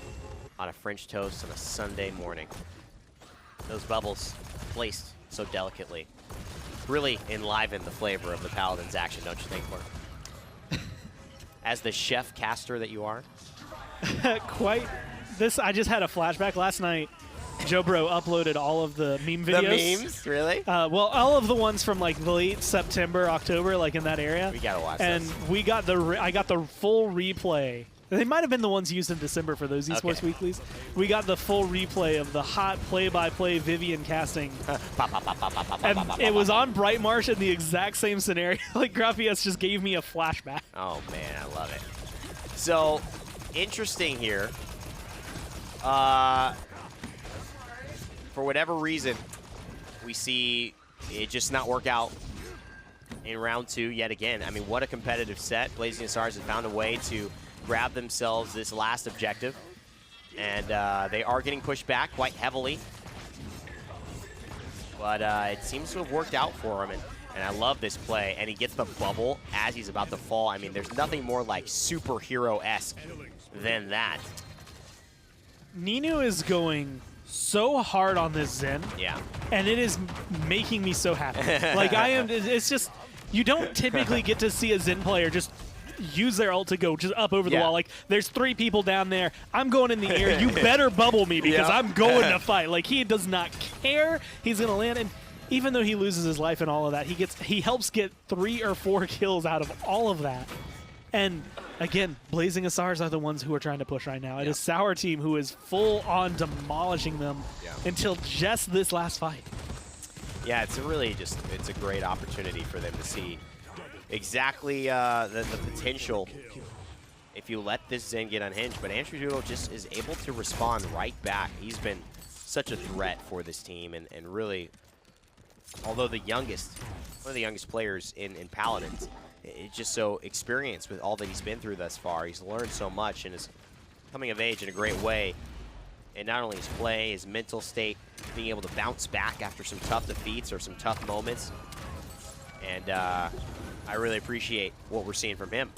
on a French toast on a Sunday morning. Those bubbles placed so delicately really enliven the flavor of the Paladins action, don't you think, Mark? As the chef caster that you are. Quite. I just had a flashback last night. Joe Bro uploaded all of the meme videos. The memes? Really? Well, all of the ones from like late September, October, like in that area. We gotta watch and this. We got I got the full replay. They might have been the ones used in December for those esports weeklies. We got the full replay of the hot play-by-play Vivian casting. And it was on Bright Marsh in the exact same scenario. Like Grafias just gave me a flashback. Oh man, I love it. So interesting here. For whatever reason, we see it just not work out in round 2 yet again. I mean, what a competitive set. Blazing Hussars have found a way to grab themselves this last objective. And they are getting pushed back quite heavily. But it seems to have worked out for him. And I love this play. And he gets the bubble as he's about to fall. I mean, there's nothing more like superhero-esque than that. Ninu is going so hard on this Zen. Yeah. And it is making me so happy. Like, it's just, you don't typically get to see a Zen player just use their ult to go just up over the wall. Like, there's 3 people down there. I'm going in the air. You better bubble me because I'm going to fight. Like, he does not care. He's going to land. And even though he loses his life and all of that, he helps get 3 or 4 kills out of all of that. And again, Blazing Hussars are the ones who are trying to push right now. It is Sour Team who is full on demolishing them until just this last fight. Yeah, it's a great opportunity for them to see exactly the potential if you let this Zen get unhinged. But Andrew Doodle just is able to respond right back. He's been such a threat for this team, and really, although one of the youngest players in Paladins, it's just so experienced with all that he's been through thus far. He's learned so much and is coming of age in a great way. And not only his play, his mental state, being able to bounce back after some tough defeats or some tough moments. And I really appreciate what we're seeing from him.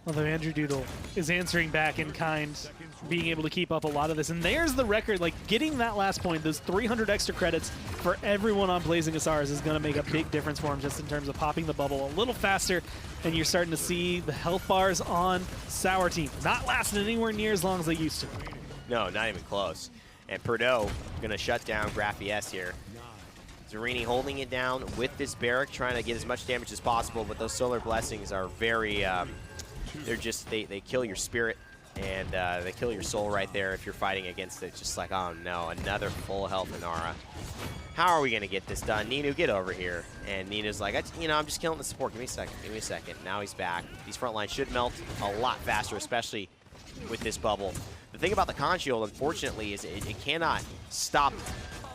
Although Andrew Doodle is answering back in kind, being able to keep up a lot of this. And there's the record, like getting that last point, those 300 extra credits for everyone on Blazing Hussars is going to make a big difference for him just in terms of popping the bubble a little faster. And you're starting to see the health bars on Sour Team not lasting anywhere near as long as they used to. No, not even close. And Purdue going to shut down Graphies here. Zarini holding it down with this barrack, trying to get as much damage as possible, but those Solar Blessings are very, they're just, they kill your spirit, and they kill your soul right there if you're fighting against it. Just like, oh no, another full health Inara. How are we going to get this done? Ninu, get over here. And Ninu's like, I'm just killing the support. Give me a second. Give me a second. Now he's back. These front lines should melt a lot faster, especially with this bubble. The thing about the Con Shield, unfortunately, is it cannot stop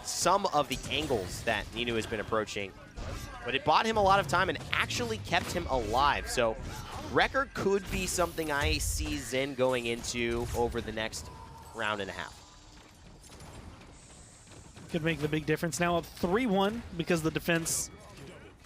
some of the angles that Ninu has been approaching. But it bought him a lot of time and actually kept him alive. So record could be something I see Zen going into over the next round and a half. Could make the big difference. Now up 3-1 because the defense,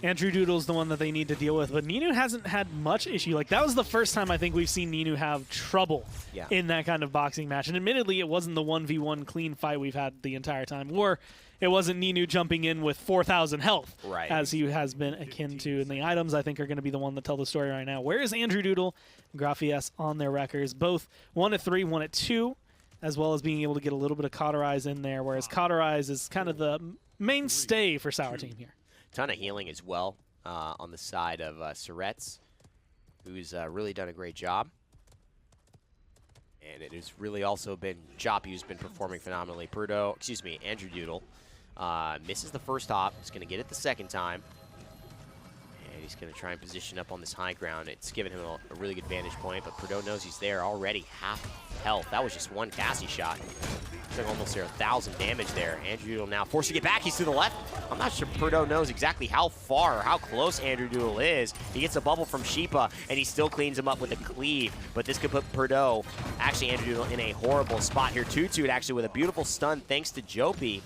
Andrew Doodle's the one that they need to deal with. But Ninu hasn't had much issue. Like, that was the first time I think we've seen Ninu have trouble in that kind of boxing match. And admittedly, it wasn't the 1v1 clean fight we've had the entire time. Or it wasn't Ninu jumping in with 4,000 health, as he has been akin to. And the items, I think, are going to be the one that tell the story right now. Where is Andrew Doodle and Graphies on their records? Both 1 at 3, 1 at 2. As well as being able to get a little bit of Cauterize in there, whereas Cauterize is kind of the mainstay for Sour Team here. Ton of healing as well on the side of Surretts, who's really done a great job. And it has really also been Joppy who's been performing phenomenally. Andrew Doodle misses the first hop. He's going to get it the second time. And he's going to try and position up on this high ground. It's given him a really good vantage point, but Purdue knows he's there already. Half health. That was just one Cassie shot. Took almost 1,000 damage there. Andrew Doodle now forced to get back. He's to the left. I'm not sure Purdue knows exactly how far or how close Andrew Doodle is. He gets a bubble from Sheepa, and he still cleans him up with a cleave. But this could put Purdue, actually Andrew Doodle, in a horrible spot here. Tutu actually with a beautiful stun thanks to Jopi.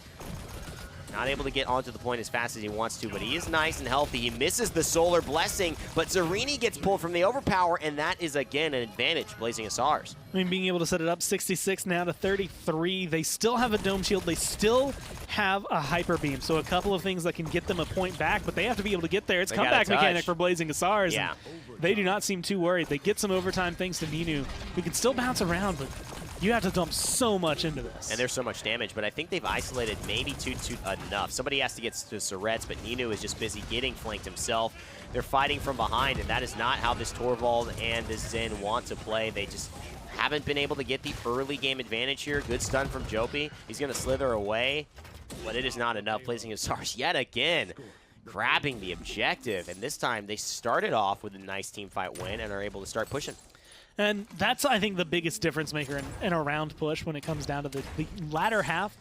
Not able to get onto the point as fast as he wants to, but he is nice and healthy. He misses the Solar Blessing, but Zarini gets pulled from the overpower, and that is, again, an advantage, Blazing Hussars. I mean, being able to set it up 66 now to 33. They still have a Dome Shield. They still have a Hyper Beam, so a couple of things that can get them a point back, but they have to be able to get there. It's comeback mechanic for Blazing Hussars. Yeah. They do not seem too worried. They get some overtime thanks to Ninu, who can still bounce around, but you have to dump so much into this. And there's so much damage, but I think they've isolated maybe Tutu enough. Somebody has to get to Surretts, but Ninu is just busy getting flanked himself. They're fighting from behind, and that is not how this Torvald and this Zen want to play. They just haven't been able to get the early game advantage here. Good stun from Jopi. He's going to slither away, but it is not enough. Blazing Hussars yet again, grabbing the objective, and this time they started off with a nice team fight win and are able to start pushing. And that's, I think, the biggest difference maker in a round push when it comes down to the latter half.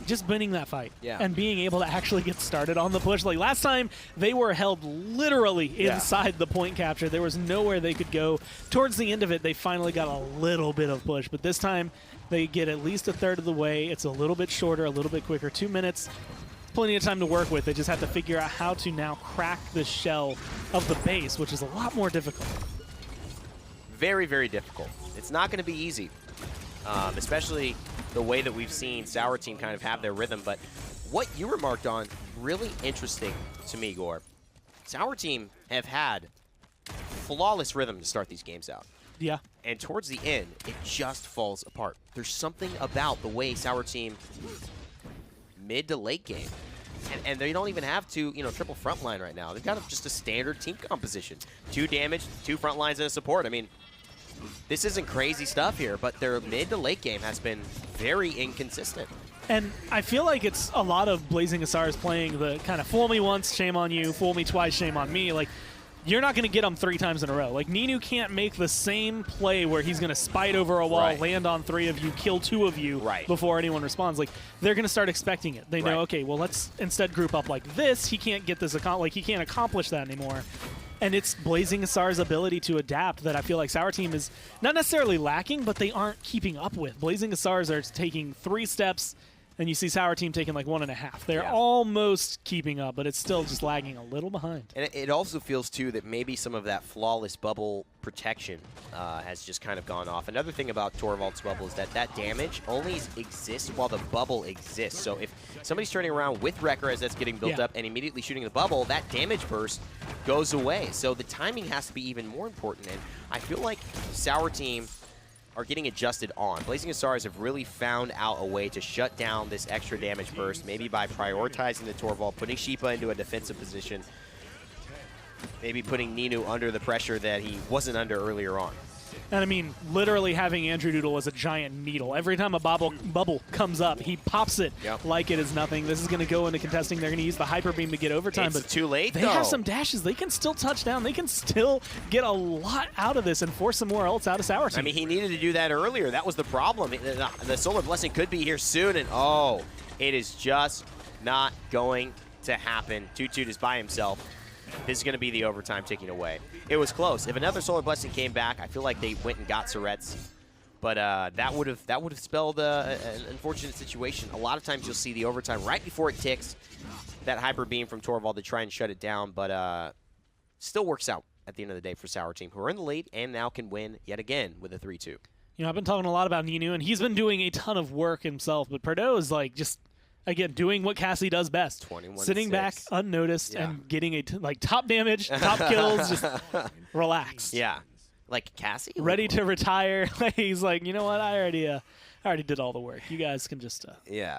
Just winning that fight and being able to actually get started on the push. Like last time, they were held literally inside the point capture. There was nowhere they could go. Towards the end of it, they finally got a little bit of push. But this time, they get at least a third of the way. It's a little bit shorter, a little bit quicker. 2 minutes. Plenty of time to work with. They just have to figure out how to now crack the shell of the base, which is a lot more difficult. Very, very difficult. It's not going to be easy, especially the way that we've seen Sour Team kind of have their rhythm. But what you remarked on, really interesting to me, Gore. Sour Team have had flawless rhythm to start these games out. Yeah. And towards the end, it just falls apart. There's something about the way Sour Team mid to late game. And they don't even have to, triple frontline right now. They've got just a standard team composition. 2 damage, 2 front lines, and a support. I mean, this isn't crazy stuff here, but their mid to late game has been very inconsistent. And I feel like it's a lot of Blazing Hussars playing the kind of fool me once, shame on you, fool me twice, shame on me. Like, you're not going to get them 3 times in a row. Like, Ninu can't make the same play where he's going to spite over a wall, land on 3 of you, kill 2 of you before anyone responds. Like, they're going to start expecting it. They know, okay, well, let's instead group up like this. He can't get this, he can't accomplish that anymore. And it's Blazing Hussars' ability to adapt that I feel like Sour Team is not necessarily lacking, but they aren't keeping up with. Blazing Hussars are taking 3 steps, and you see Sour Team taking like 1.5. They're almost keeping up, but it's still just lagging a little behind. And it also feels, too, that maybe some of that flawless bubble protection has just kind of gone off. Another thing about Torvald's bubble is that damage only exists while the bubble exists. So if somebody's turning around with Wrecker as that's getting built up and immediately shooting the bubble, that damage burst goes away. So the timing has to be even more important. And I feel like Sour Team are getting adjusted on. Blazing Hussars have really found out a way to shut down this extra damage burst, maybe by prioritizing the Torvald, putting Sheepa into a defensive position, maybe putting Ninu under the pressure that he wasn't under earlier on. And I mean, literally having Andrew Doodle as a giant needle. Every time a bubble comes up, he pops it like it is nothing. This is going to go into contesting. They're going to use the Hyper Beam to get overtime. It's but too late, They have some dashes. They can still touch down. They can still get a lot out of this and force some more ults out of Sour Team. I mean, he needed to do that earlier. That was the problem. The Solar Blessing could be here soon, and oh, it is just not going to happen. Toot is by himself. This is going to be the overtime ticking away. It was close. If another Solar Blessing came back, I feel like they went and got Surret's. But that would have spelled an unfortunate situation. A lot of times you'll see the overtime right before it ticks, that Hyper Beam from Torvald to try and shut it down. But still works out at the end of the day for Sour Team, who are in the lead and now can win yet again with a 3-2. You know, I've been talking a lot about Ninu, and he's been doing a ton of work himself. But Perdeaux is like just... Again, doing what Cassie does best. Sitting back unnoticed and getting like top damage, top kills, just relaxed. Yeah. Like Cassie? Ready to retire. He's like, you know what? I already did all the work. You guys can just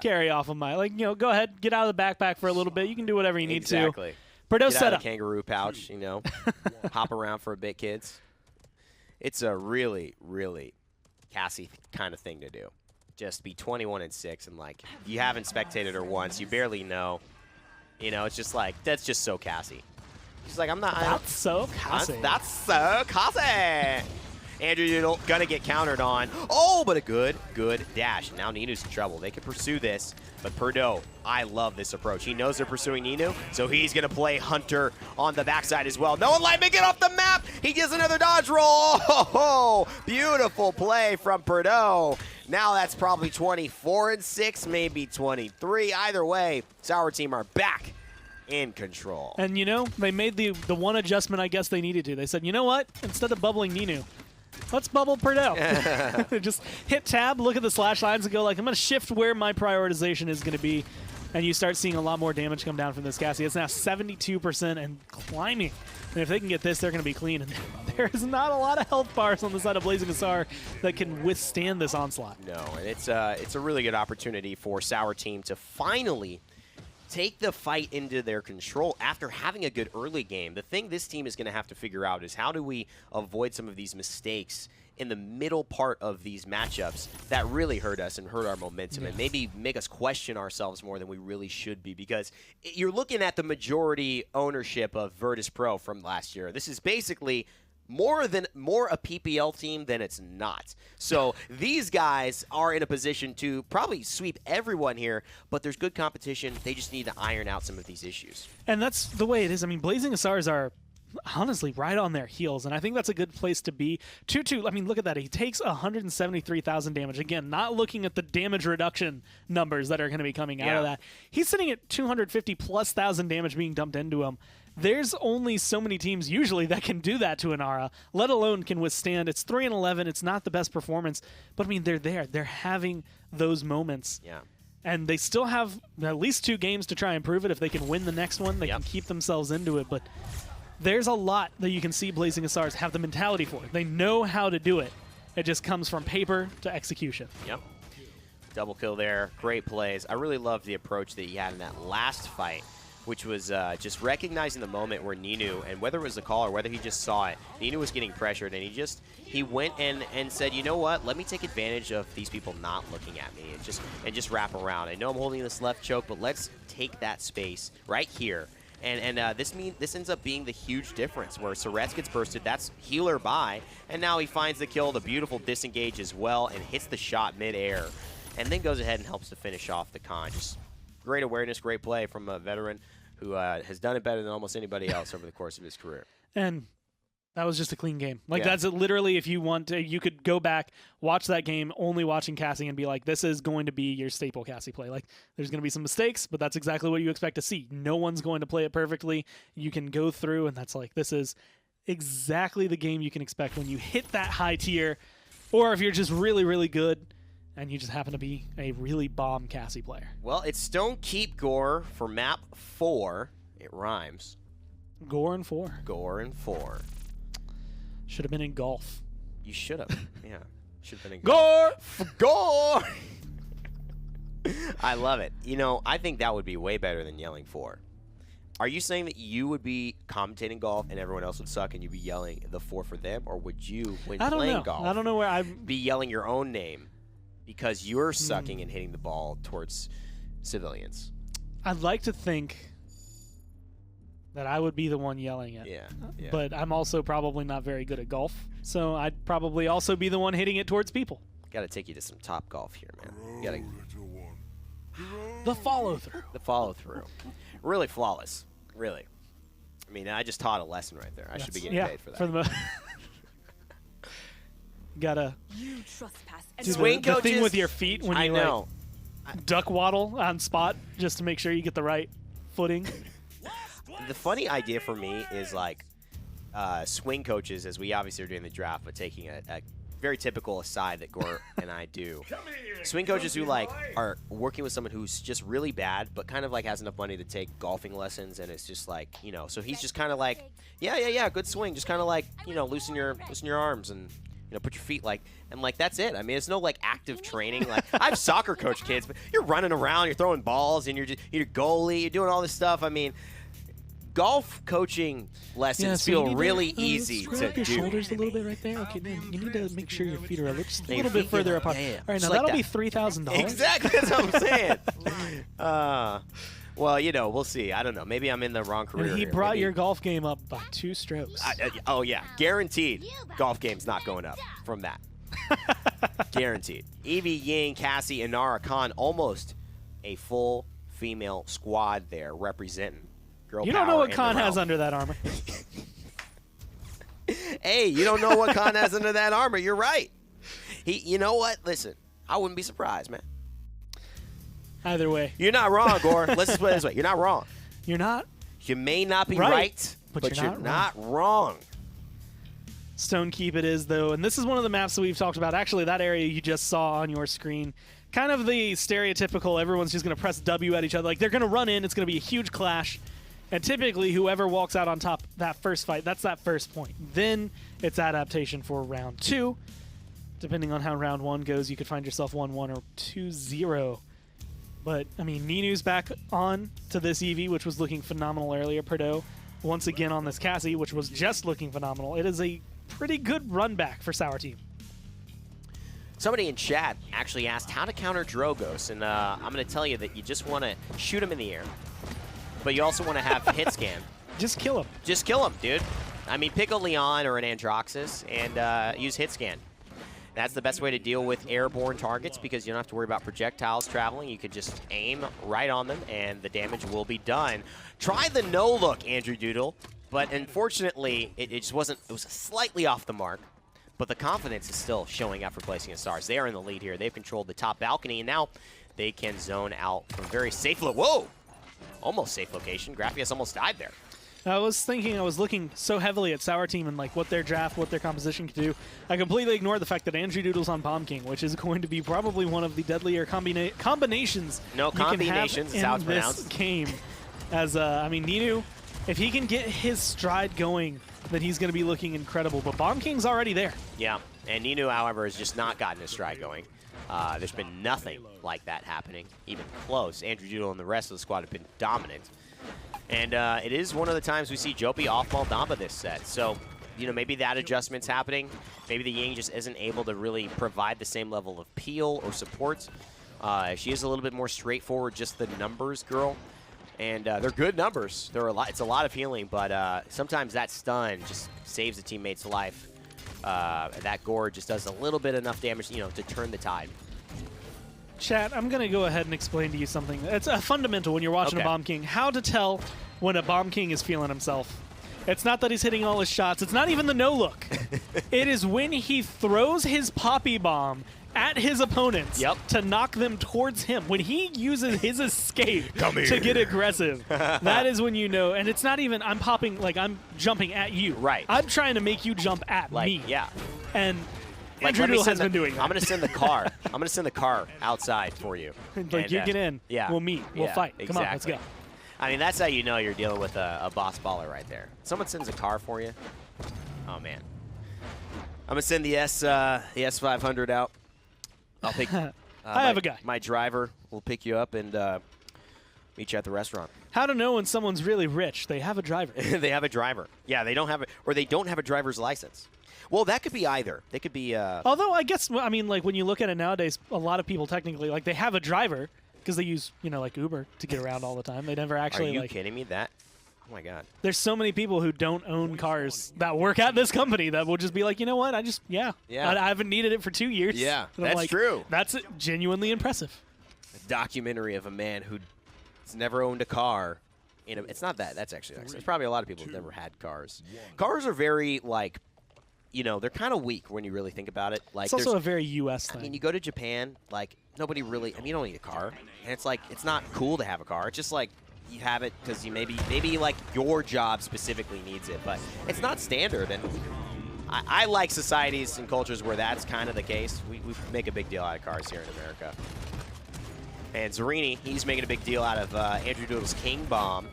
carry off of my, like, you know, go ahead, get out of the backpack for a little bit. You can do whatever you need to. Exactly. Perdeaux set set up. up. Kangaroo pouch, you know, hop around for a bit, kids. It's a really, really Cassie kind of thing to do. Just be 21-6 and like you haven't spectated her once, you barely know. You know, it's just like that's just so Cassie. She's like, I'm not. That's so Cassie. That's so Cassie. Andrew Doodle gonna get countered on. Oh, but a good dash. Now Ninu's in trouble. They can pursue this, but Perdeaux, I love this approach. He knows they're pursuing Ninu, so he's gonna play Hunter on the backside as well. No one let me get off the map. He does another dodge roll. Oh, beautiful play from Perdeaux. Now that's probably 24-6, maybe 23. Either way, Sour Team are back in control. And, you know, they made the one adjustment I guess they needed to. They said, you know what? Instead of bubbling Ninu, let's bubble Perdeaux. Just hit tab, look at the slash lines, and go like, I'm going to shift where my prioritization is going to be. And you start seeing a lot more damage come down from this Cassie. It's now 72% and climbing. And if they can get this, they're going to be clean. And there is not a lot of health bars on the side of Blazing Hussar that can withstand this onslaught. No, and it's a really good opportunity for Sour Team to finally take the fight into their control after having a good early game. The thing this team is going to have to figure out is how do we avoid some of these mistakes in the middle part of these matchups that really hurt us and hurt our momentum and maybe make us question ourselves more than we really should be, because you're looking at the majority ownership of Virtus Pro from last year. This is basically more a PPL team than it's not. So these guys are in a position to probably sweep everyone here, but there's good competition. They just need to iron out some of these issues. And that's the way it is. I mean, Blazing Hussars are honestly right on their heels, and I think that's a good place to be. 2-2, I mean, look at that. He takes 173,000 damage. Again, not looking at the damage reduction numbers that are going to be coming out of that. He's sitting at 250+ thousand damage being dumped into him. There's only so many teams usually that can do that to an Ara, let alone can withstand. It's 3-11. It's not the best performance, but I mean, they're there. They're having those moments. Yeah. And they still have at least 2 games to try and prove it. If they can win the next one, they can keep themselves into it. But there's a lot that you can see Blazing Hussars have the mentality for. They know how to do it. It just comes from paper to execution. Yep. Double kill there. Great plays. I really loved the approach that he had in that last fight, which was just recognizing the moment where Ninu, and whether it was the call or whether he just saw it, Ninu was getting pressured, and he went and said, you know what, let me take advantage of these people not looking at me and just wrap around. I know I'm holding this left choke, but let's take that space right here. And this ends up being the huge difference where Surret's gets bursted. That's healer by, and now he finds the kill, the beautiful disengage as well, and hits the shot mid-air, and then goes ahead and helps to finish off the con. Just great awareness, great play from a veteran who has done it better than almost anybody else over the course of his career. And that was just a clean game. Like, that's literally, if you want to, you could go back, watch that game, only watching Cassie, and be like, this is going to be your staple Cassie play. Like, there's going to be some mistakes, but that's exactly what you expect to see. No one's going to play it perfectly. You can go through, and that's like, this is exactly the game you can expect when you hit that high tier, or if you're just really, really good, and you just happen to be a really bomb Cassie player. Well, it's Stone Keep Gore for map 4. It rhymes. Gore and 4. Gore and 4. Should have been in golf. You should have. Yeah. Should have been in Gore! Gore! I love it. You know, I think that would be way better than yelling 4. Are you saying that you would be commentating golf and everyone else would suck and you'd be yelling the 4 for them? Or would you, when playing golf, I don't know where I'd be yelling your own name because you're sucking and hitting the ball towards civilians? I'd like to think that I would be the one yelling it. Yeah. But I'm also probably not very good at golf, so I'd probably also be the one hitting it towards people. Got to take you to some top golf here, man. You gotta, The follow-through. the follow-through. Really flawless. Really. I mean, I just taught a lesson right there. I should be getting paid for that. For the gotta You trespass and do Swing the thing coaches- with your feet when I you know. like duck waddle on spot just to make sure you get the right footing. The funny idea for me is like swing coaches, as we obviously are doing the draft, but taking a very typical aside that Gore and I do. Swing coaches who like are working with someone who's just really bad, but kind of like has enough money to take golfing lessons, and it's just like, you know, so he's just kind of like, yeah, good swing, just kind of like, you know, loosen your arms and, you know, put your feet like, and like that's it. I mean, it's no like active training. Like I have soccer coach kids, but you're running around, you're throwing balls, and you're a goalie, you're doing all this stuff. I mean, golf coaching lessons so you feel need really to, easy square to up your do. shoulders a little bit right there. Okay, then you need to make sure your feet are just a Your little bit feet further get apart. up, yeah. All right, Just now like that'll that. be $3,000. Exactly, that's what I'm saying. Well, you know, we'll see. I don't know. Maybe I'm in the wrong career. And he here. brought Maybe- your golf game up by 2 strokes. oh yeah, guaranteed. Golf game's not going up from that. Guaranteed. Evie, Ying, Cassie, and Nara Khan, almost a full female squad there representing girl You power don't know what in the Khan has realm. under that armor. Hey, you don't know what Khan has under that armor. You're right. You know what? Listen, I wouldn't be surprised, man. Either way, You're not wrong, Gore. Let's just put it this way. You're not wrong. you're not. You may not be Right, right, but you're you're not wrong. Stone Keep it is, though, and this is one of the maps that we've talked about. Actually, that area you just saw on your screen, kind of the stereotypical, everyone's just going to press W at each other. Like, they're going to run in, it's going to be a huge clash, and typically whoever walks out on top that first fight, that's that first point. Then it's adaptation for round 2. Depending on how round 1 goes, you could find yourself 1-1 or 2-0. But, I mean, Ninu's back on to this Eevee, which was looking phenomenal earlier. Perdo, once again on this Cassie, which was just looking phenomenal. It is a pretty good run back for Sour Team. Somebody in chat actually asked how to counter Drogos, and I'm going to tell you that you just want to shoot him in the air, but you also want to have hit scan. Just kill him. Just kill him, dude. I mean, pick a Leon or an Androxus and use hit scan. That's the best way to deal with airborne targets because you don't have to worry about projectiles traveling. You could just aim right on them, and the damage will be done. Try the no-look, Andrew Doodle, but unfortunately, it just wasn't. It was slightly off the mark, but the confidence is still showing up for placing Hussars. They are in the lead here. They've controlled the top balcony, and now they can zone out from very safe. Whoa! Almost safe location. Graphius almost died there. I was thinking, I was looking so heavily at Sour Team and like what their draft, what their composition could do. I completely ignored the fact that Andrew Doodle's on Bomb King, which is going to be probably one of the deadlier combinations. No you can have combinations is how it's in this pronounced. game. As I mean, Ninu, if he can get his stride going, then he's going to be looking incredible. But Bomb King's already there. Yeah, and Ninu, however, has just not gotten his stride going. There's been nothing like that happening, even close. Andrew Doodle and the rest of the squad have been dominant. And it is one of the times we see Jopi off-ball Damba this set. So, you know, maybe that adjustment's happening. Maybe the Ying just isn't able to really provide the same level of peel or support. She is a little bit more straightforward, just the numbers girl. And they're good numbers. It's a lot of healing, but sometimes that stun just saves the teammate's life. That Gore just does a little bit enough damage, you know, to turn the tide. Chat, I'm going to go ahead and explain to you something. It's a fundamental when you're watching a Bomb King. How to tell when a Bomb King is feeling himself. It's not that he's hitting all his shots. It's not even the no-look. It is when he throws his Poppy Bomb at his opponents to knock them towards him. When he uses his escape to get aggressive, that is when you know. And it's not even, I'm popping, like I'm jumping at you. Right. I'm trying to make you jump at me. Yeah. And Like, Andrew Doodle has been doing that. I'm going to send the car. I'm going to send the car outside for you. Like, And, you get in. Yeah. We'll meet. We'll fight. Come on, let's go. I mean, that's how you know you're dealing with a boss baller right there. Someone sends a car for you. Oh, man. I'm gonna send the S500 out. I'll pick. I have a guy. My driver will pick you up and meet you at the restaurant. How to know when someone's really rich? They have a driver. They have a driver. Yeah, they don't have it, or they don't have a driver's license. Well, that could be either. They could be. Although I guess I mean, like when you look at it nowadays, a lot of people technically like they have a driver because they use like Uber to get around all the time. They never actually. Are you like, kidding me? That. Oh my God. There's so many people who don't own cars that work at this company that will just be like, you know what? I haven't needed it for 2 years. Yeah, And I'm that's like, true. That's genuinely impressive. A documentary of a man who's never owned a car. It's not that. That's actually nice. There's probably a lot of people who've never had cars. Cars are very like, they're kind of weak when you really think about it. Like, It's also a very U.S. thing. I mean, you go to Japan, like nobody really. I mean, you don't need a car, and it's like it's not cool to have a car. It's just like. You have it because you maybe like your job specifically needs it, but it's not standard. And I like societies and cultures where that's kind of the case. We make a big deal out of cars here in America. And Zarini, he's making a big deal out of Andrew Doodle's King Bomb,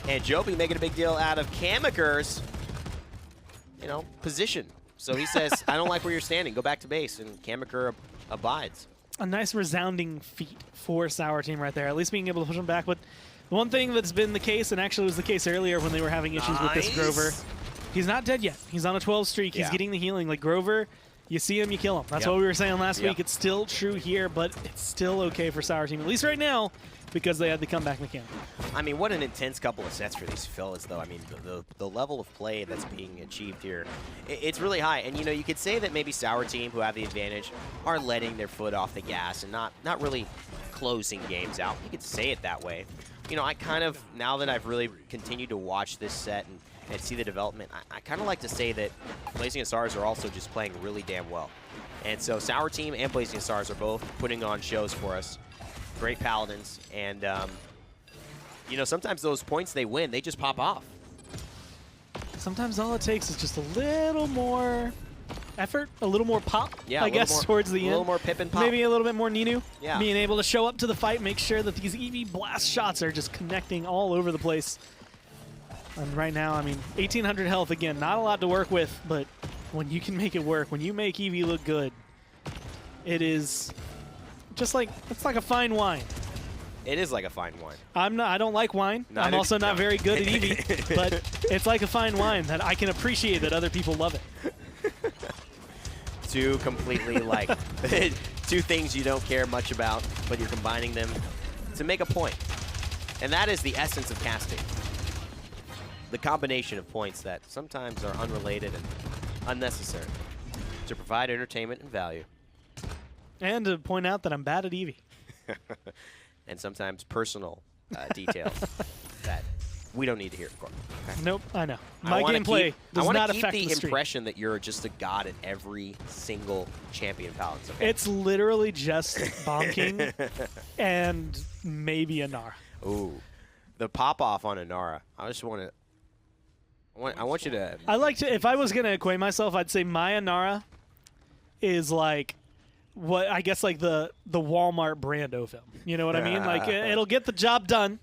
and Joby making a big deal out of Kamaker's, position. So he says, I don't like where you're standing. Go back to base, and Kamaker abides. A nice resounding feat for Sour Team right there. At least being able to push him back, but. The one thing that's been the case, and actually was the case earlier when they were having issues with this Grover, he's not dead yet. He's on a 12 streak. He's getting the healing. Like Grover, you see him, you kill him. That's what we were saying last week. It's still true here, but it's still okay for Sour Team, at least right now, because they had the comeback mechanic. I mean, what an intense couple of sets for these fellas, though. I mean, the level of play that's being achieved here, it's really high. And, you could say that maybe Sour Team, who have the advantage, are letting their foot off the gas and not really closing games out. You could say it that way. I kind of, now that I've really continued to watch this set and see the development, I kind of like to say that Blazing Hussars are also just playing really damn well. And so Sour Team and Blazing Hussars are both putting on shows for us. Great Paladins. And, sometimes those points they win, they just pop off. Sometimes all it takes is just a little more effort, a little more pop, I guess, towards the end. A little more pip and pop. Maybe a little bit more Ninu. Yeah. Being able to show up to the fight, make sure that these EV blast shots are just connecting all over the place. And right now, I mean, 1,800 health again, not a lot to work with, but when you can make it work, when you make EV look good, it is just like, it's like a fine wine. It is like a fine wine. I don't like wine. I'm also not very good at EV, but it's like a fine wine that I can appreciate that other people love it. Two completely two things you don't care much about, but you're combining them to make a point. And that is the essence of casting. The combination of points that sometimes are unrelated and unnecessary to provide entertainment and value. And to point out that I'm bad at Eevee. And sometimes personal details that we don't need to hear. Okay? Nope, I know. My gameplay does not affect the stream. the impression that you're just a god at every single champion Paladins. Okay? It's literally just Bomb King and maybe a Nara. Ooh, the pop off on a Nara. I just want to. I want you to. I like to. If I was gonna acquaint myself, I'd say my Nara is like what I guess like the Walmart brand Ovim. You know what I mean? Like it'll get the job done.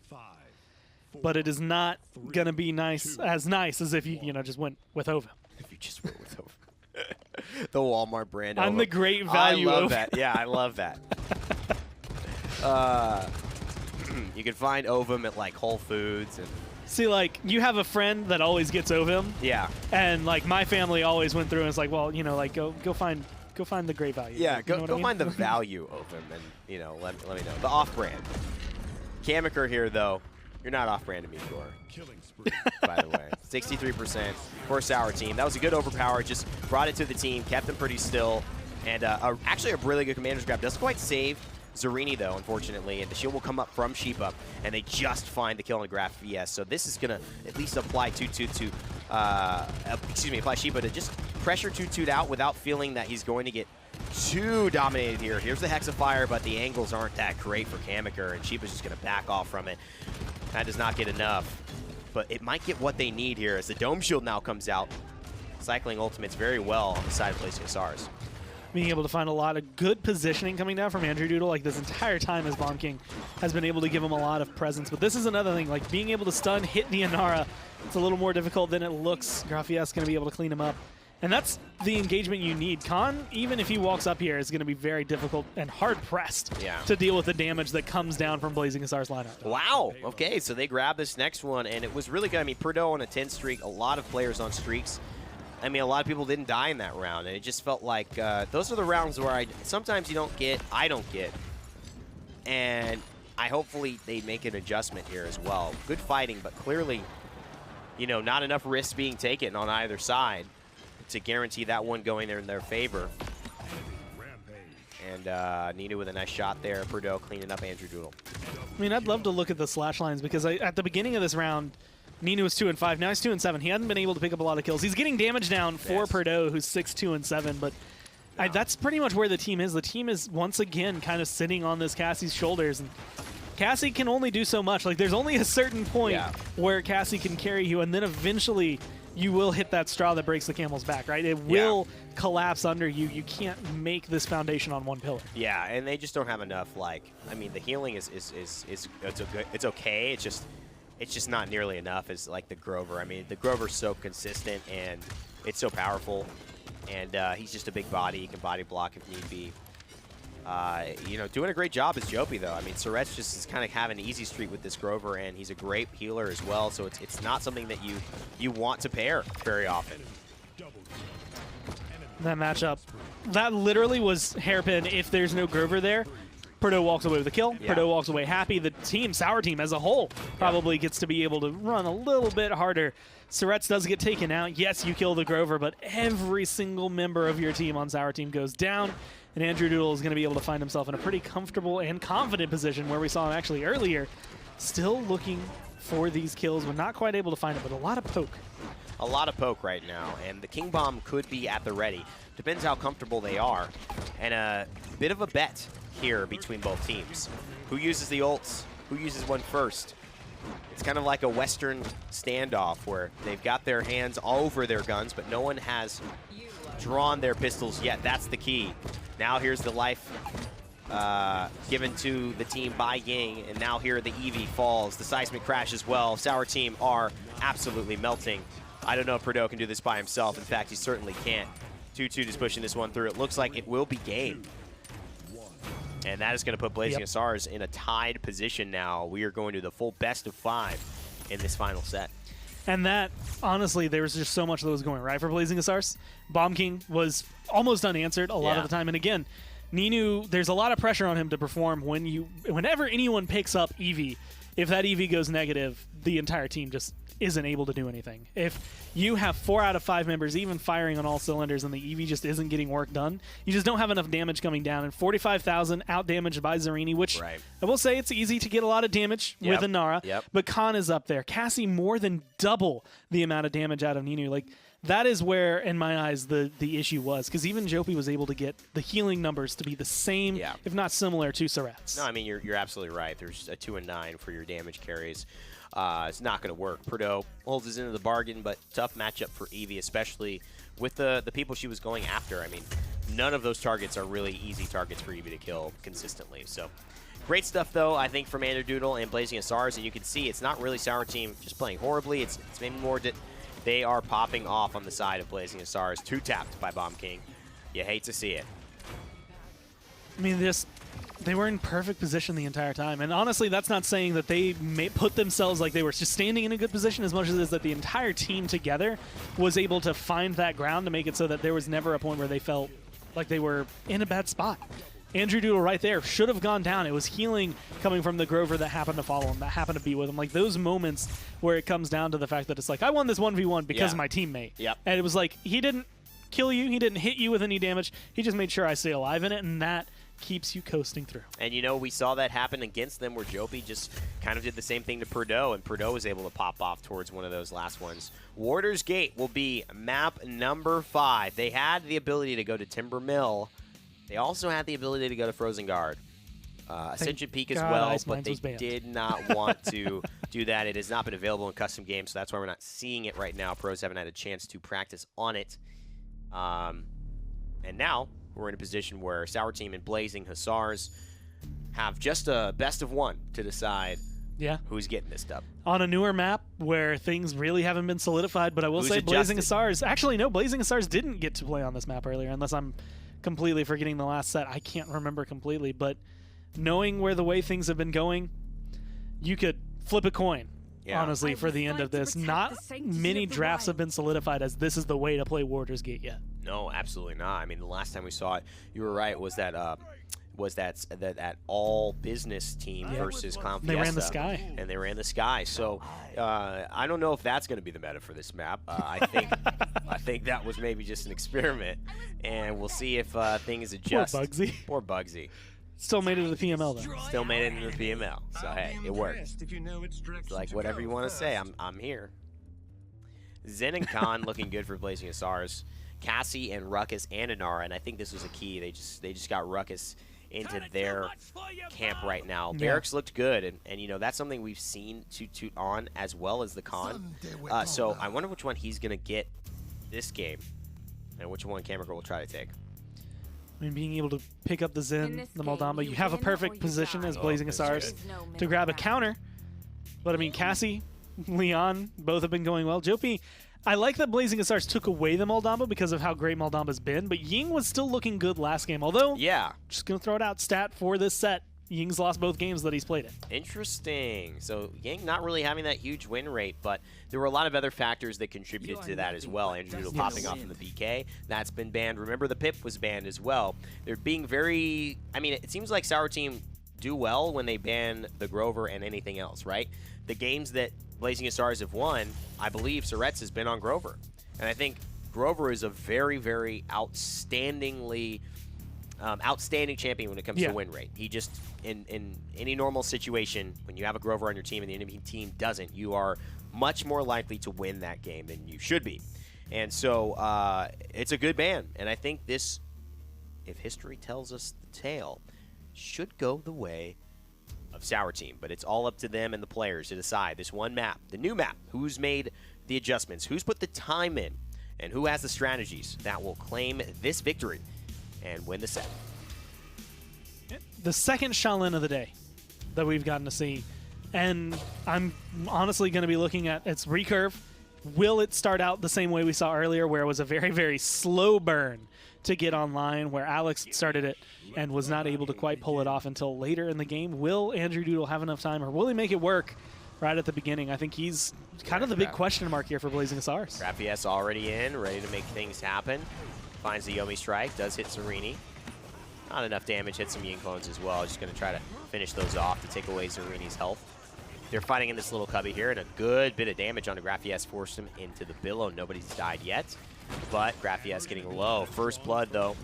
But it is not going to be nice as if you just went with Ovim. If you just went with Ovim. The Walmart brand I'm Ovim. the great value I love Ovim. that. Yeah, I love that. You can find Ovim at like Whole Foods and see, like you have a friend that always gets Ovim. Yeah. And like my family always went through and it's like, well, like go find the great value. Yeah, like, go find the value Ovim and let me know. The off-brand. Kamaker here though. You're not off-brand to me, by the way. 63% for Sour Team. That was a good overpower. Just brought it to the team, kept them pretty still. And actually a really good commander's grab. Doesn't quite save Zarini, though, unfortunately. And the shield will come up from Sheepa. And they just find the kill on the Graph VS. So this is going to at least apply apply Sheepa to just pressure 2-2'd out without feeling that he's going to get too dominated here. Here's the Hex of Fire, but the angles aren't that great for Kamaker. And Sheepa's just going to back off from it. That does not get enough, but it might get what they need here as the Dome Shield now comes out, cycling ultimates very well on the side of Blazing Hussars. Being able to find a lot of good positioning coming down from Andrew Doodle, like this entire time as Bomb King has been able to give him a lot of presence. But this is another thing, like being able to stun, hit the Inara, it's a little more difficult than it looks. Graphias going to be able to clean him up. And that's the engagement you need. Khan, even if he walks up here, is going to be very difficult and hard-pressed to deal with the damage that comes down from Blazing Hussars lineup. Wow. Okay, so they grabbed this next one, and it was really good. I mean, Purdue on a 10 streak, a lot of players on streaks. I mean, a lot of people didn't die in that round, and it just felt like those are the rounds where sometimes you don't get, I don't get. And hopefully they make an adjustment here as well. Good fighting, but clearly, you know, not enough risks being taken on either side to guarantee that one going there in their favor. And Nina with a nice shot there. Purdue cleaning up Andrew Doodle. I mean, I'd love to look at the slash lines because at the beginning of this round, Nina was 2-5. Now he's 2-7. He hadn't been able to pick up a lot of kills. He's getting damage down for Purdue, who's 6-2-7. But that's pretty much where the team is. The team is once again kind of sitting on this Cassie's shoulders, and Cassie can only do so much. Like, there's only a certain point where Cassie can carry you, and then eventually you will hit that straw that breaks the camel's back, right? It will collapse under you. You can't make this foundation on one pillar. Yeah, and they just don't have enough. Like, I mean, the healing is it's okay. It's just not nearly enough as like the Grover. I mean, the Grover's so consistent and it's so powerful, and he's just a big body. He can body block if need be. You know, doing a great job is Jopie, though. I mean, Surret's just is kind of having an easy streak with this Grover, and he's a great healer as well, so it's not something that you want to pair very often. That matchup, that literally was hairpin. If there's no Grover there, Purdue walks away with a kill. Purdue walks away happy. The team, Sour Team as a whole, probably gets to be able to run a little bit harder. Surret's does get taken out. Yes, you kill the Grover, but every single member of your team on Sour Team goes down. And Andrew Doodle is going to be able to find himself in a pretty comfortable and confident position where we saw him actually earlier, still looking for these kills, but not quite able to find it, but a lot of poke. A lot of poke right now, and the King Bomb could be at the ready. Depends how comfortable they are. And a bit of a bet here between both teams. Who uses the ults? Who uses one first? It's kind of like a Western standoff where they've got their hands all over their guns, but no one has drawn their pistols yet. That's the key. Now here's the life given to the team by Ying, and now here the Eevee falls. The seismic crash as well. Sour Team are absolutely melting. I don't know if Purdue can do this by himself. In fact, he certainly can't. 2-2 just pushing this one through. It looks like it will be game. And that is going to put Blazing Hussars in a tied position now. We are going to the full best of 5 in this final set. And that, honestly, there was just so much that was going right for Blazing Hussars. Bomb King was almost unanswered a lot of the time. And again, Ninu, there's a lot of pressure on him to perform whenever anyone picks up Eevee. If that Eevee goes negative, the entire team just isn't able to do anything. If you have 4 out of 5 members even firing on all cylinders and the Eevee just isn't getting work done, you just don't have enough damage coming down. And 45,000 out-damaged by Zarini, which I will say it's easy to get a lot of damage with Inara, but Khan is up there. Cassie more than double the amount of damage out of Ninu. Like, that is where, in my eyes, the issue was, because even Jopie was able to get the healing numbers to be the same, if not similar, to Surret's. No, I mean, you're absolutely right. There's a 2 and 9 for your damage carries. It's not going to work. Purdue holds us into the bargain, but tough matchup for Eevee, especially with the people she was going after. I mean, none of those targets are really easy targets for Eevee to kill consistently. So, great stuff, though, I think, from Andrew Doodle and Blazing Hussars. And you can see it's not really Sour Team just playing horribly. It's maybe more that they are popping off on the side of Blazing Hussars. 2-tapped by Bomb King. You hate to see it. I mean, they were in perfect position the entire time. And honestly, that's not saying that they put themselves like they were just standing in a good position as much as it is that the entire team together was able to find that ground to make it so that there was never a point where they felt like they were in a bad spot. Andrew Doodle right there should have gone down. It was healing coming from the Grover that happened to follow him, that happened to be with him. Like, those moments where it comes down to the fact that it's like, I won this 1v1 because of my teammate. And it was like, he didn't kill you, he didn't hit you with any damage, he just made sure I stay alive in it, and that keeps you coasting through. And, you know, we saw that happen against them where Jopie just kind of did the same thing to Purdue, and Purdue was able to pop off towards one of those last ones. Warder's Gate will be map number 5. They had the ability to go to Timber Mill. They also had the ability to go to Frozen Guard. Ascension Peak as well, but they did not want to do that. It has not been available in custom games, so that's why we're not seeing it right now. Pros haven't had a chance to practice on it. And now we're in a position where Sour Team and Blazing Hussars have just a best of 1 to decide Yeah. Who's getting this dub? On a newer map where things really haven't been solidified, but I will Who's say Blazing adjusted? Hussars. Actually, no, Blazing Hussars didn't get to play on this map earlier, unless I'm completely forgetting the last set. I can't remember completely, but knowing where the way things have been going, you could flip a coin. Yeah. Honestly, for the end of this, not many drafts have been solidified as this is the way to play Warder's Gate yet. No, absolutely not. I mean, the last time we saw it, you were right, was that all business team versus Clown Fiesta. They ran the Sky. And they ran the Sky. So I don't know if that's going to be the meta for this map. I think that was maybe just an experiment, and we'll see if things adjust. Poor Bugsy. Poor Bugsy. Still made it to the PML though. Still made it into the PML. So hey, it worked. It's like whatever you want to say, I'm here. Zen and Khan looking good for Blazing Hussars. Cassie and Ruckus and Inara, and I think this was a key. They just got Ruckus into their camp right now. Barracks looked good, and you know that's something we've seen Toot on as well as the Khan. So I wonder which one he's gonna get this game, and which one Camera Girl will try to take. I mean, being able to pick up the Zen, the Moldamba, you have a perfect position as Blazing Hussars to grab a counter. But I mean, Cassie, Leon, both have been going well. Jopi, I like that Blazing Hussars took away the Moldamba because of how great Moldamba's been, but Ying was still looking good last game. Although, yeah, just going to throw it out, stat for this set, Ying's lost both games that he's played in. Interesting. So Ying not really having that huge win rate, but there were a lot of other factors that contributed to that as well. Andrew Doodle popping off in the BK. That's been banned. Remember, the Pip was banned as well. They're being very... I mean, it seems like Sour Team do well when they ban the Grover and anything else, right? The games that Blazing Hussars have won, I believe Surretts has been on Grover. And I think Grover is a very, very outstanding champion when it comes to win rate. He just, in any normal situation, when you have a Grover on your team and the enemy team doesn't, you are much more likely to win that game than you should be. And so it's a good ban. And I think this, if history tells us the tale, should go the way of Sour Team. But it's all up to them and the players to decide this one map, the new map, who's made the adjustments, who's put the time in, and who has the strategies that will claim this victory and win the set. The second Shaolin of the day that we've gotten to see, and I'm honestly going to be looking at its recurve. Will it start out the same way we saw earlier, where it was a very, very slow burn to get online, where Alex started it and was not able to quite pull it off until later in the game? Will Andrew Doodle have enough time, or will he make it work right at the beginning? I think he's kind of the big question mark here for Blazing Hussars. Graphies already in, ready to make things happen. Finds the Yomi strike, does hit Serini. Not enough damage, hit some Ying clones as well. Just going to try to finish those off to take away Sereni's health. They're fighting in this little cubby here, and a good bit of damage onto Graphies forced him into the billow. Nobody's died yet, but Graphies getting low. First blood, though,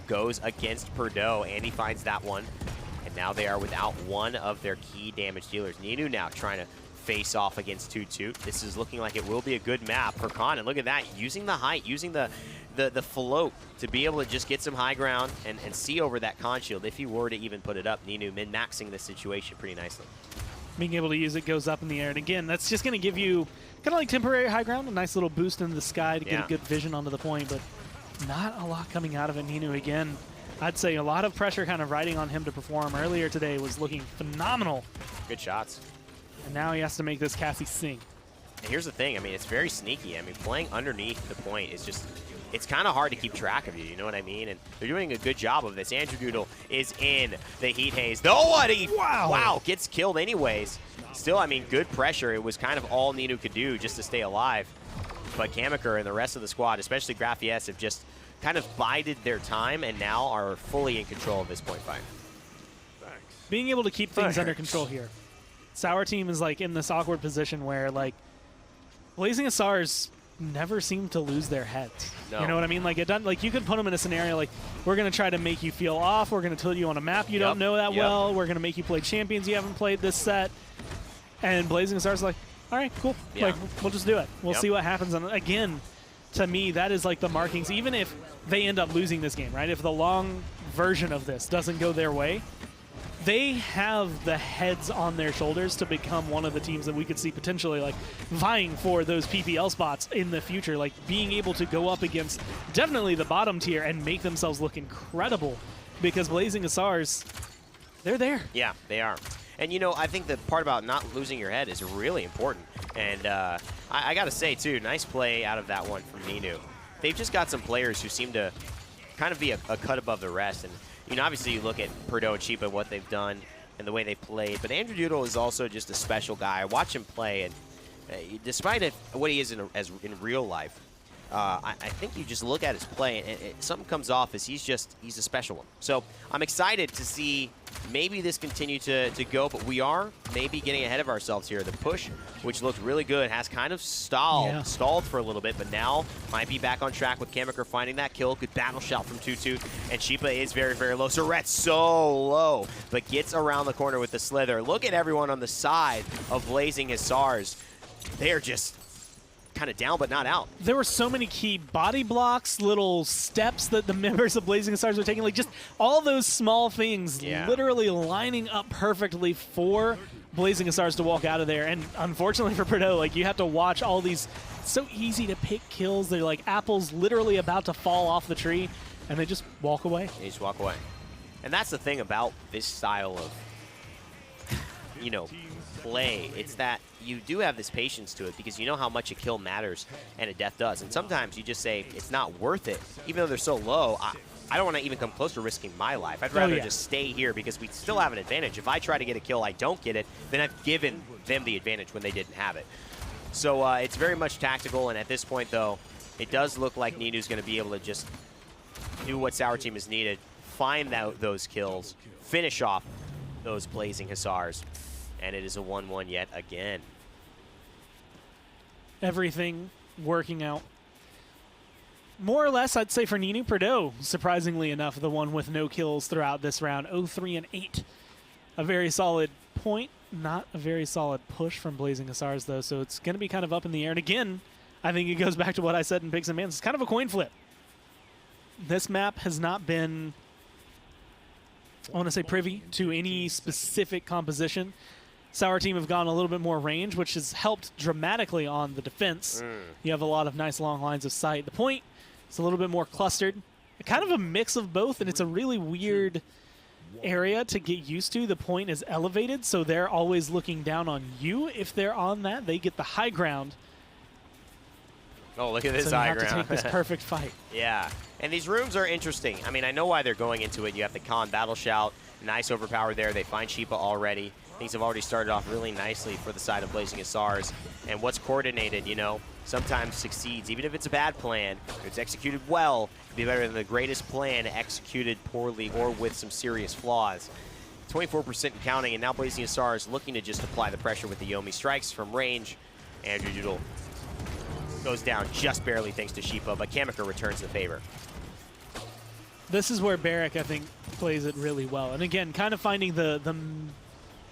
goes against Perdo. Andy finds that one, and now they are without one of their key damage dealers. Ninu now trying to face off against Toot. This is looking like it will be a good map for Khan, and look at that, using the height, using the float to be able to just get some high ground and see over that Khan shield if he were to even put it up. Ninu min-maxing this situation pretty nicely. Being able to use it goes up in the air, and again, that's just going to give you kind of like temporary high ground, a nice little boost into the sky to get a good vision onto the point, but not a lot coming out of it. Ninu, again, I'd say a lot of pressure kind of riding on him to perform. Earlier today was looking phenomenal. Good shots. And now he has to make this Cassie sing. And here's the thing, I mean, it's very sneaky. I mean, playing underneath the point is just, it's kind of hard to keep track of you know what I mean? And they're doing a good job of this. Andrew Doodle is in the heat haze. Nobody, wow, gets killed anyways. Still, I mean, good pressure. It was kind of all Ninu could do just to stay alive. But Kamaker and the rest of the squad, especially Graphies, have just kind of bided their time and now are fully in control of this point fight. Being able to keep things under control here. Sour Team is like in this awkward position where like Blazing Hussars never seem to lose their heads. No. You know what I mean? Like it doesn't, like you could put them in a scenario like we're going to try to make you feel off. We're going to tell you on a map you don't know that well. We're going to make you play champions you haven't played this set. And Blazing Hussars is like, all right, cool. Like we'll just do it. We'll see what happens. And again, to me, that is like the markings. Even if they end up losing this game, right? If the long version of this doesn't go their way, they have the heads on their shoulders to become one of the teams that we could see potentially like vying for those PPL spots in the future, like being able to go up against definitely the bottom tier and make themselves look incredible, because Blazing Hussars, they're there. Yeah, they are. And, you know, I think the part about not losing your head is really important. And I got to say, too, nice play out of that one from Ninu. They've just got some players who seem to kind of be a cut above the rest. And, you know, obviously you look at Purdue and Chiba, what they've done and the way they played. But Andrew Doodle is also just a special guy. I watch him play, and despite what he is in real life, I think you just look at his play, and something comes off as he's a special one. So I'm excited to see maybe this continue to go, but we are maybe getting ahead of ourselves here. The push, which looked really good, has kind of stalled for a little bit, but now might be back on track with Kamaker finding that kill. Good battle shout from Tutu, and Chiba is very, very low. Surrett's so low, but gets around the corner with the slither. Look at everyone on the side of Blazing Hussars. They are just kind of down but not out. There were so many key body blocks, little steps that the members of Blazing Hussars were taking, like just all those small things literally lining up perfectly for Blazing Hussars to walk out of there. And unfortunately for Purdue, like, you have to watch all these so easy to pick kills. They're like apples literally about to fall off the tree, and they just walk away. They just walk away. And that's the thing about this style of, you know, play. It's that you do have this patience to it because you know how much a kill matters and a death does. And sometimes you just say it's not worth it. Even though they're so low, I don't want to even come close to risking my life. I'd rather just stay here because we still have an advantage. If I try to get a kill, I don't get it, then I've given them the advantage when they didn't have it. So it's very much tactical, and at this point, though, it does look like Ninu's going to be able to just do what Sour Team is needed, find those kills, finish off those Blazing Hussars. And it is a 1-1 yet again. Everything working out more or less, I'd say, for Ninu. Purdue, surprisingly enough, the one with no kills throughout this round. 0-3-8. A very solid point. Not a very solid push from Blazing Hussars, though, so it's going to be kind of up in the air. And again, I think it goes back to what I said in Picks and Bans. It's kind of a coin flip. This map has not been, I want to say, privy to any specific composition. Sour Team have gone a little bit more range, which has helped dramatically on the defense. You have a lot of nice long lines of sight. The point is a little bit more clustered. Kind of a mix of both, and it's a really weird area to get used to. The point is elevated, so they're always looking down on you. If they're on that, they get the high ground. Oh, look at this high ground. So you have to take this perfect fight. Yeah, and these rooms are interesting. I mean, I know why they're going into it. You have the Khan battle shout. Nice overpower there. They find Sheepa already. Things have already started off really nicely for the side of Blazing Hussars. And what's coordinated, you know, sometimes succeeds. Even if it's a bad plan, if it's executed well, it'd be better than the greatest plan executed poorly or with some serious flaws. 24% counting, and now Blazing Hussars looking to just apply the pressure with the Yomi strikes from range. Andrew Doodle goes down just barely thanks to Sheepa, but Kamaker returns the favor. This is where Barrick, I think, plays it really well. And again, kind of finding the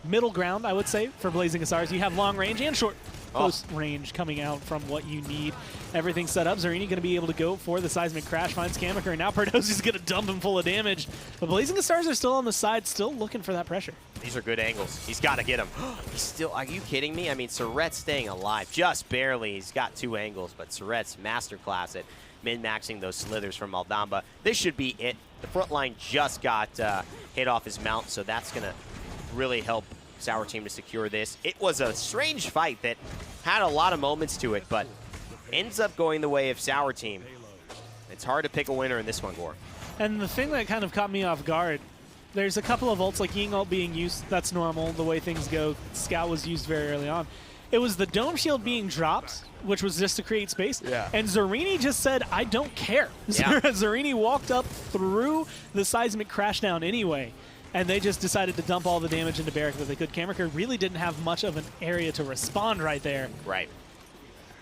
middle ground, I would say, for Blazing Hussars. You have long range and short close range coming out from what you need. Everything set up. Zarini going to be able to go for the seismic crash, finds Kamaker, and now Perdosi's going to dump him full of damage. But Blazing Hussars are still on the side, still looking for that pressure. These are good angles. He's got to get him. He's still, are you kidding me? I mean, Surrett's staying alive just barely. He's got 2 angles, but Surrett's masterclass at min-maxing those slithers from Aldamba. This should be it. The front line just got hit off his mount, so that's going to really help Sour Team to secure this. It was a strange fight that had a lot of moments to it, but ends up going the way of Sour Team. It's hard to pick a winner in this one, Gore. And the thing that kind of caught me off guard, there's a couple of ults, like Ying ult being used. That's normal, the way things go. Scout was used very early on. It was the Dome Shield being dropped, which was just to create space. And Zarini just said, I don't care. Zarini walked up through the seismic crashdown anyway, and they just decided to dump all the damage into Barrick that they could. Kamaker really didn't have much of an area to respond right there. Right.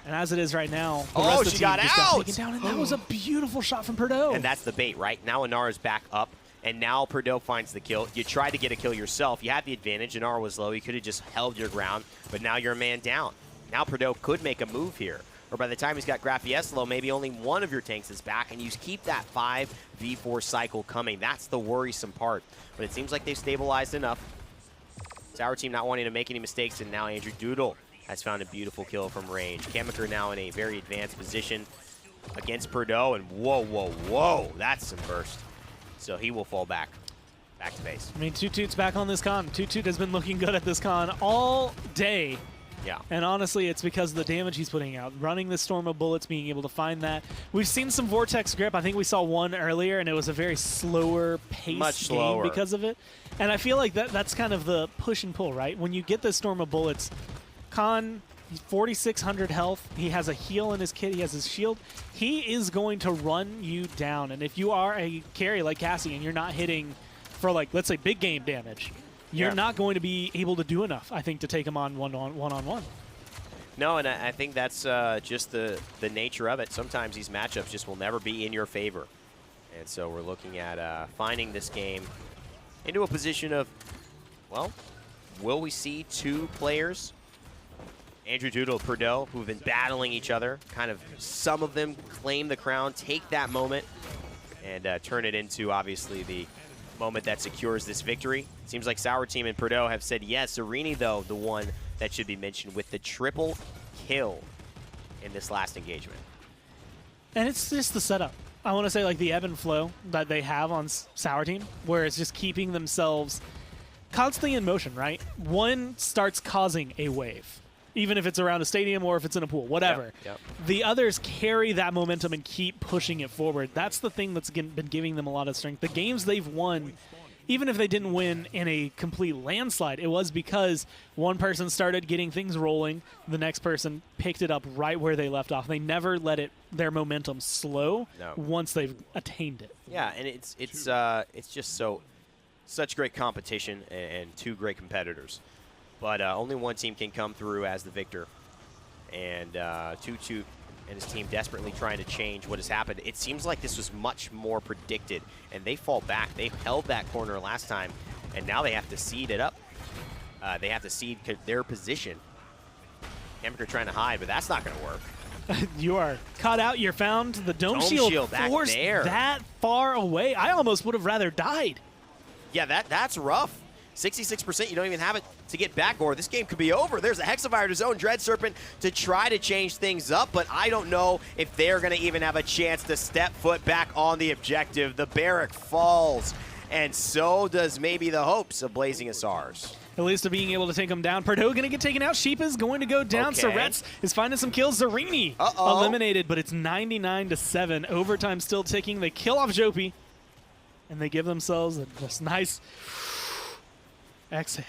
And as it is right now, the rest of the team got just out! got taken down, and that was a beautiful shot from Purdue. And that's the bait, right? Now Inara's back up, and now Purdue finds the kill. You tried to get a kill yourself. You had the advantage. Inara was low. You could have just held your ground, but now you're a man down. Now Purdue could make a move here. Or by the time he's got Graffies low, maybe only one of your tanks is back, and you keep that 5v4 cycle coming. That's the worrisome part. But it seems like they've stabilized enough. Sour Team not wanting to make any mistakes, and now Andrew Doodle has found a beautiful kill from range. Kamaker now in a very advanced position against Purdue, and whoa, whoa, whoa, that's some burst. So he will fall back. Back to base. I mean, Toot's back on this con. Toot has been looking good at this con all day. Yeah. And honestly, it's because of the damage he's putting out. Running the storm of bullets, being able to find that. We've seen some Vortex grip. I think we saw one earlier, and it was a very slower paced game because of it. And I feel like that's kind of the push and pull, right? When you get this storm of bullets, Khan, he's 4,600 health. He has a heal in his kit. He has his shield. He is going to run you down. And if you are a carry like Cassie and you're not hitting for, like, let's say big game damage, you're not going to be able to do enough, I think, to take him on one-on-one. No, and I think that's just the nature of it. Sometimes these matchups just will never be in your favor. And so we're looking at finding this game into a position of, well, will we see two players, Andrew Doodle, Perdeau, who've been battling each other, kind of some of them claim the crown, take that moment, and turn it into, obviously, the moment that secures this victory. Seems like Sour Team and Perdeau have said yes. Zarini, though, the one that should be mentioned with the triple kill in this last engagement. And it's just the setup. I want to say, like, the ebb and flow that they have on Sour Team, where it's just keeping themselves constantly in motion, right? One starts causing a wave, even if it's around a stadium or if it's in a pool, whatever. Yep. The others carry that momentum and keep pushing it forward. That's the thing that's been giving them a lot of strength. The games they've won, even if they didn't win in a complete landslide, it was because one person started getting things rolling, the next person picked it up right where they left off. They never let their momentum slow once they've attained it. Yeah, and it's just such great competition and two great competitors. But only one team can come through as the victor. And Toot and his team desperately trying to change what has happened. It seems like this was much more predicted, and they fall back. They held that corner last time, and now they have to seed it up. They have to seed their position. Hammaker trying to hide, but that's not going to work. You are caught out. You're found. The dome shield back forced there. That far away. I almost would have rather died. Yeah, that's rough. 66%, you don't even have it to get back, or this game could be over. There's a Hexafire to zone Dread Serpent to try to change things up, but I don't know if they're going to even have a chance to step foot back on the objective. The barrack falls, and so does maybe the hopes of Blazing Hussars. At least of being able to take him down. Perdeau going to get taken out. Sheep is going to go down. Okay. Surretz is finding some kills. Zarini eliminated, but it's 99-7. Overtime still ticking. They kill off Jopi, and they give themselves a just nice exhale.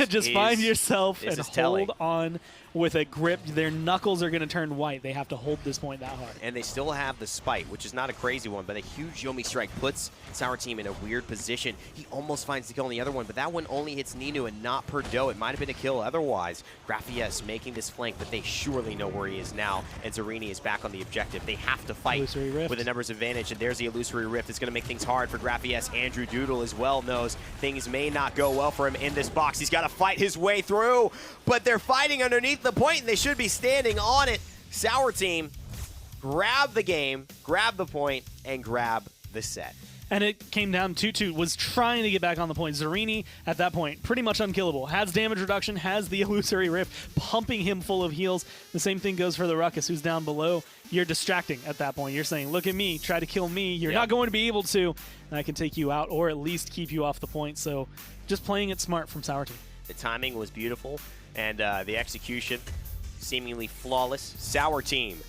Just find yourself and hold on with a grip. Their knuckles are going to turn white. They have to hold this point that hard. And they still have the spite, which is not a crazy one, but a huge Yomi strike puts Sour Team in a weird position. He almost finds the kill on the other one, but that one only hits Ninu and not Perdeau. It might have been a kill otherwise. Graphies making this flank, but they surely know where he is now, and Zarini is back on the objective. They have to fight with a numbers advantage, and there's the Illusory Rift. It's going to make things hard for Graphies. Andrew Doodle as well knows things may not go well for him in this box. He's got to fight his way through, but they're fighting underneath the point, and they should be standing on it. Sour Team grab the game, grab the point, and grab the set. And it came down to was trying to get back on the point. Zarini, at that point, pretty much unkillable. Has damage reduction, has the Illusory Rift, pumping him full of heals. The same thing goes for the Ruckus, who's down below. You're distracting at that point. You're saying, look at me, try to kill me. You're not going to be able to, and I can take you out or at least keep you off the point. So just playing it smart from Sour Team. The timing was beautiful, and the execution seemingly flawless. Sour Team,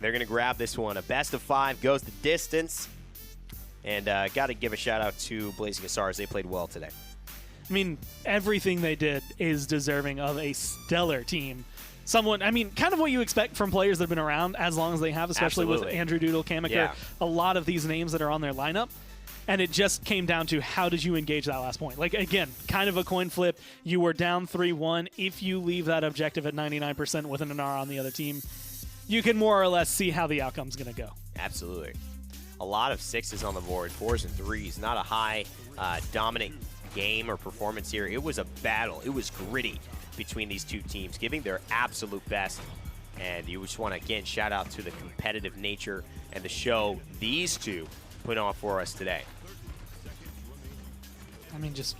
they're going to grab this one. A best of 5 goes the distance. And got to give a shout out to Blazing Hussars. They played well today. I mean, everything they did is deserving of a stellar team. Someone, I mean, kind of what you expect from players that have been around as long as they have, especially with Andrew Doodle, Kammaker, a lot of these names that are on their lineup. And it just came down to how did you engage that last point. Like, again, kind of a coin flip. You were down 3-1. If you leave that objective at 99% with an Inara on the other team, you can more or less see how the outcome's going to go. Absolutely. A lot of 6s on the board, 4s and 3s. Not a high dominant game or performance here. It was a battle. It was gritty between these two teams, giving their absolute best. And you just want to, again, shout out to the competitive nature and the show these two put on for us today. I mean, just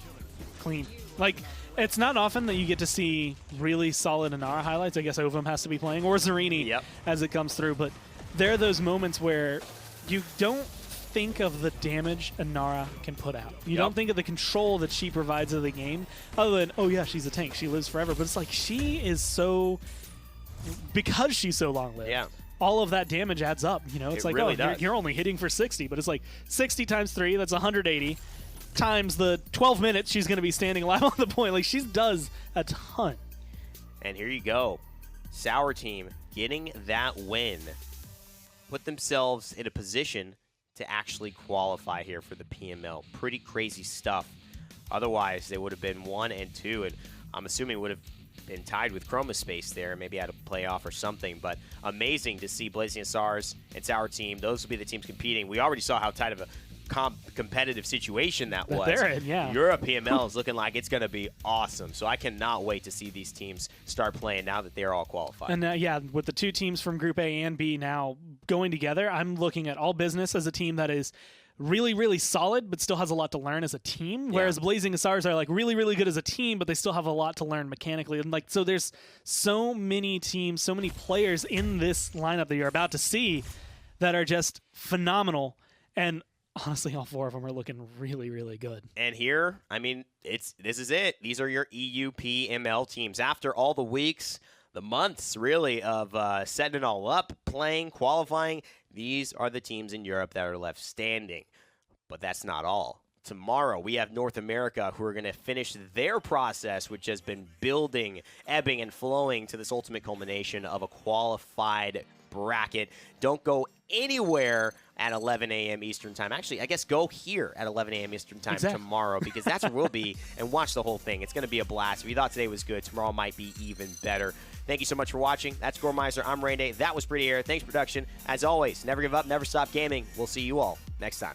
clean. Like, it's not often that you get to see really solid Inara highlights. I guess Ovum has to be playing, or Zarini as it comes through. But there are those moments where you don't think of the damage Inara can put out. You Yep. don't think of the control that she provides to the game, other than, oh yeah, she's a tank, she lives forever. But it's like she is so, because she's so long-lived. Yeah. All of that damage adds up. You know, it's It like, really oh, does. you're only hitting for 60, but it's like 60 times 3, that's 180, times the 12 minutes she's going to be standing alive on the point. Like, she does a ton. And here you go. Sour Team getting that win. Put themselves in a position to actually qualify here for the PML. Pretty crazy stuff. Otherwise, they would have been 1 and 2, and I'm assuming would have been tied with Chroma Space there, maybe had a playoff or something. But amazing to see Blazing Hussars and Sour Team. Those will be the teams competing. We already saw how tight of a competitive situation that was. They're in, yeah. Europe PML is looking like it's going to be awesome. So I cannot wait to see these teams start playing now that they're all qualified. And yeah, with the 2 teams from Group A and B now going together, I'm looking at All Business as a team that is really, really solid, but still has a lot to learn as a team. Whereas Blazing Hussars are like really, really good as a team, but they still have a lot to learn mechanically. And like, so there's so many teams, so many players in this lineup that you're about to see that are just phenomenal. And honestly, all 4 of them are looking really, really good. And here, I mean, this is it. These are your EU PML teams. After all the weeks, the months really of setting it all up, playing, qualifying, these are the teams in Europe that are left standing. But that's not all. Tomorrow, we have North America who are going to finish their process, which has been building, ebbing, and flowing to this ultimate culmination of a qualified bracket. Don't go anywhere at 11 a.m. Eastern Time. Actually, I guess go here at 11 a.m. Eastern Time tomorrow, because that's where we'll be, and watch the whole thing. It's going to be a blast. If you thought today was good, tomorrow might be even better. Thank you so much for watching. That's Goremizer. I'm Rain Day. That was Pretty Air. Thanks, production. As always, never give up, never stop gaming. We'll see you all next time.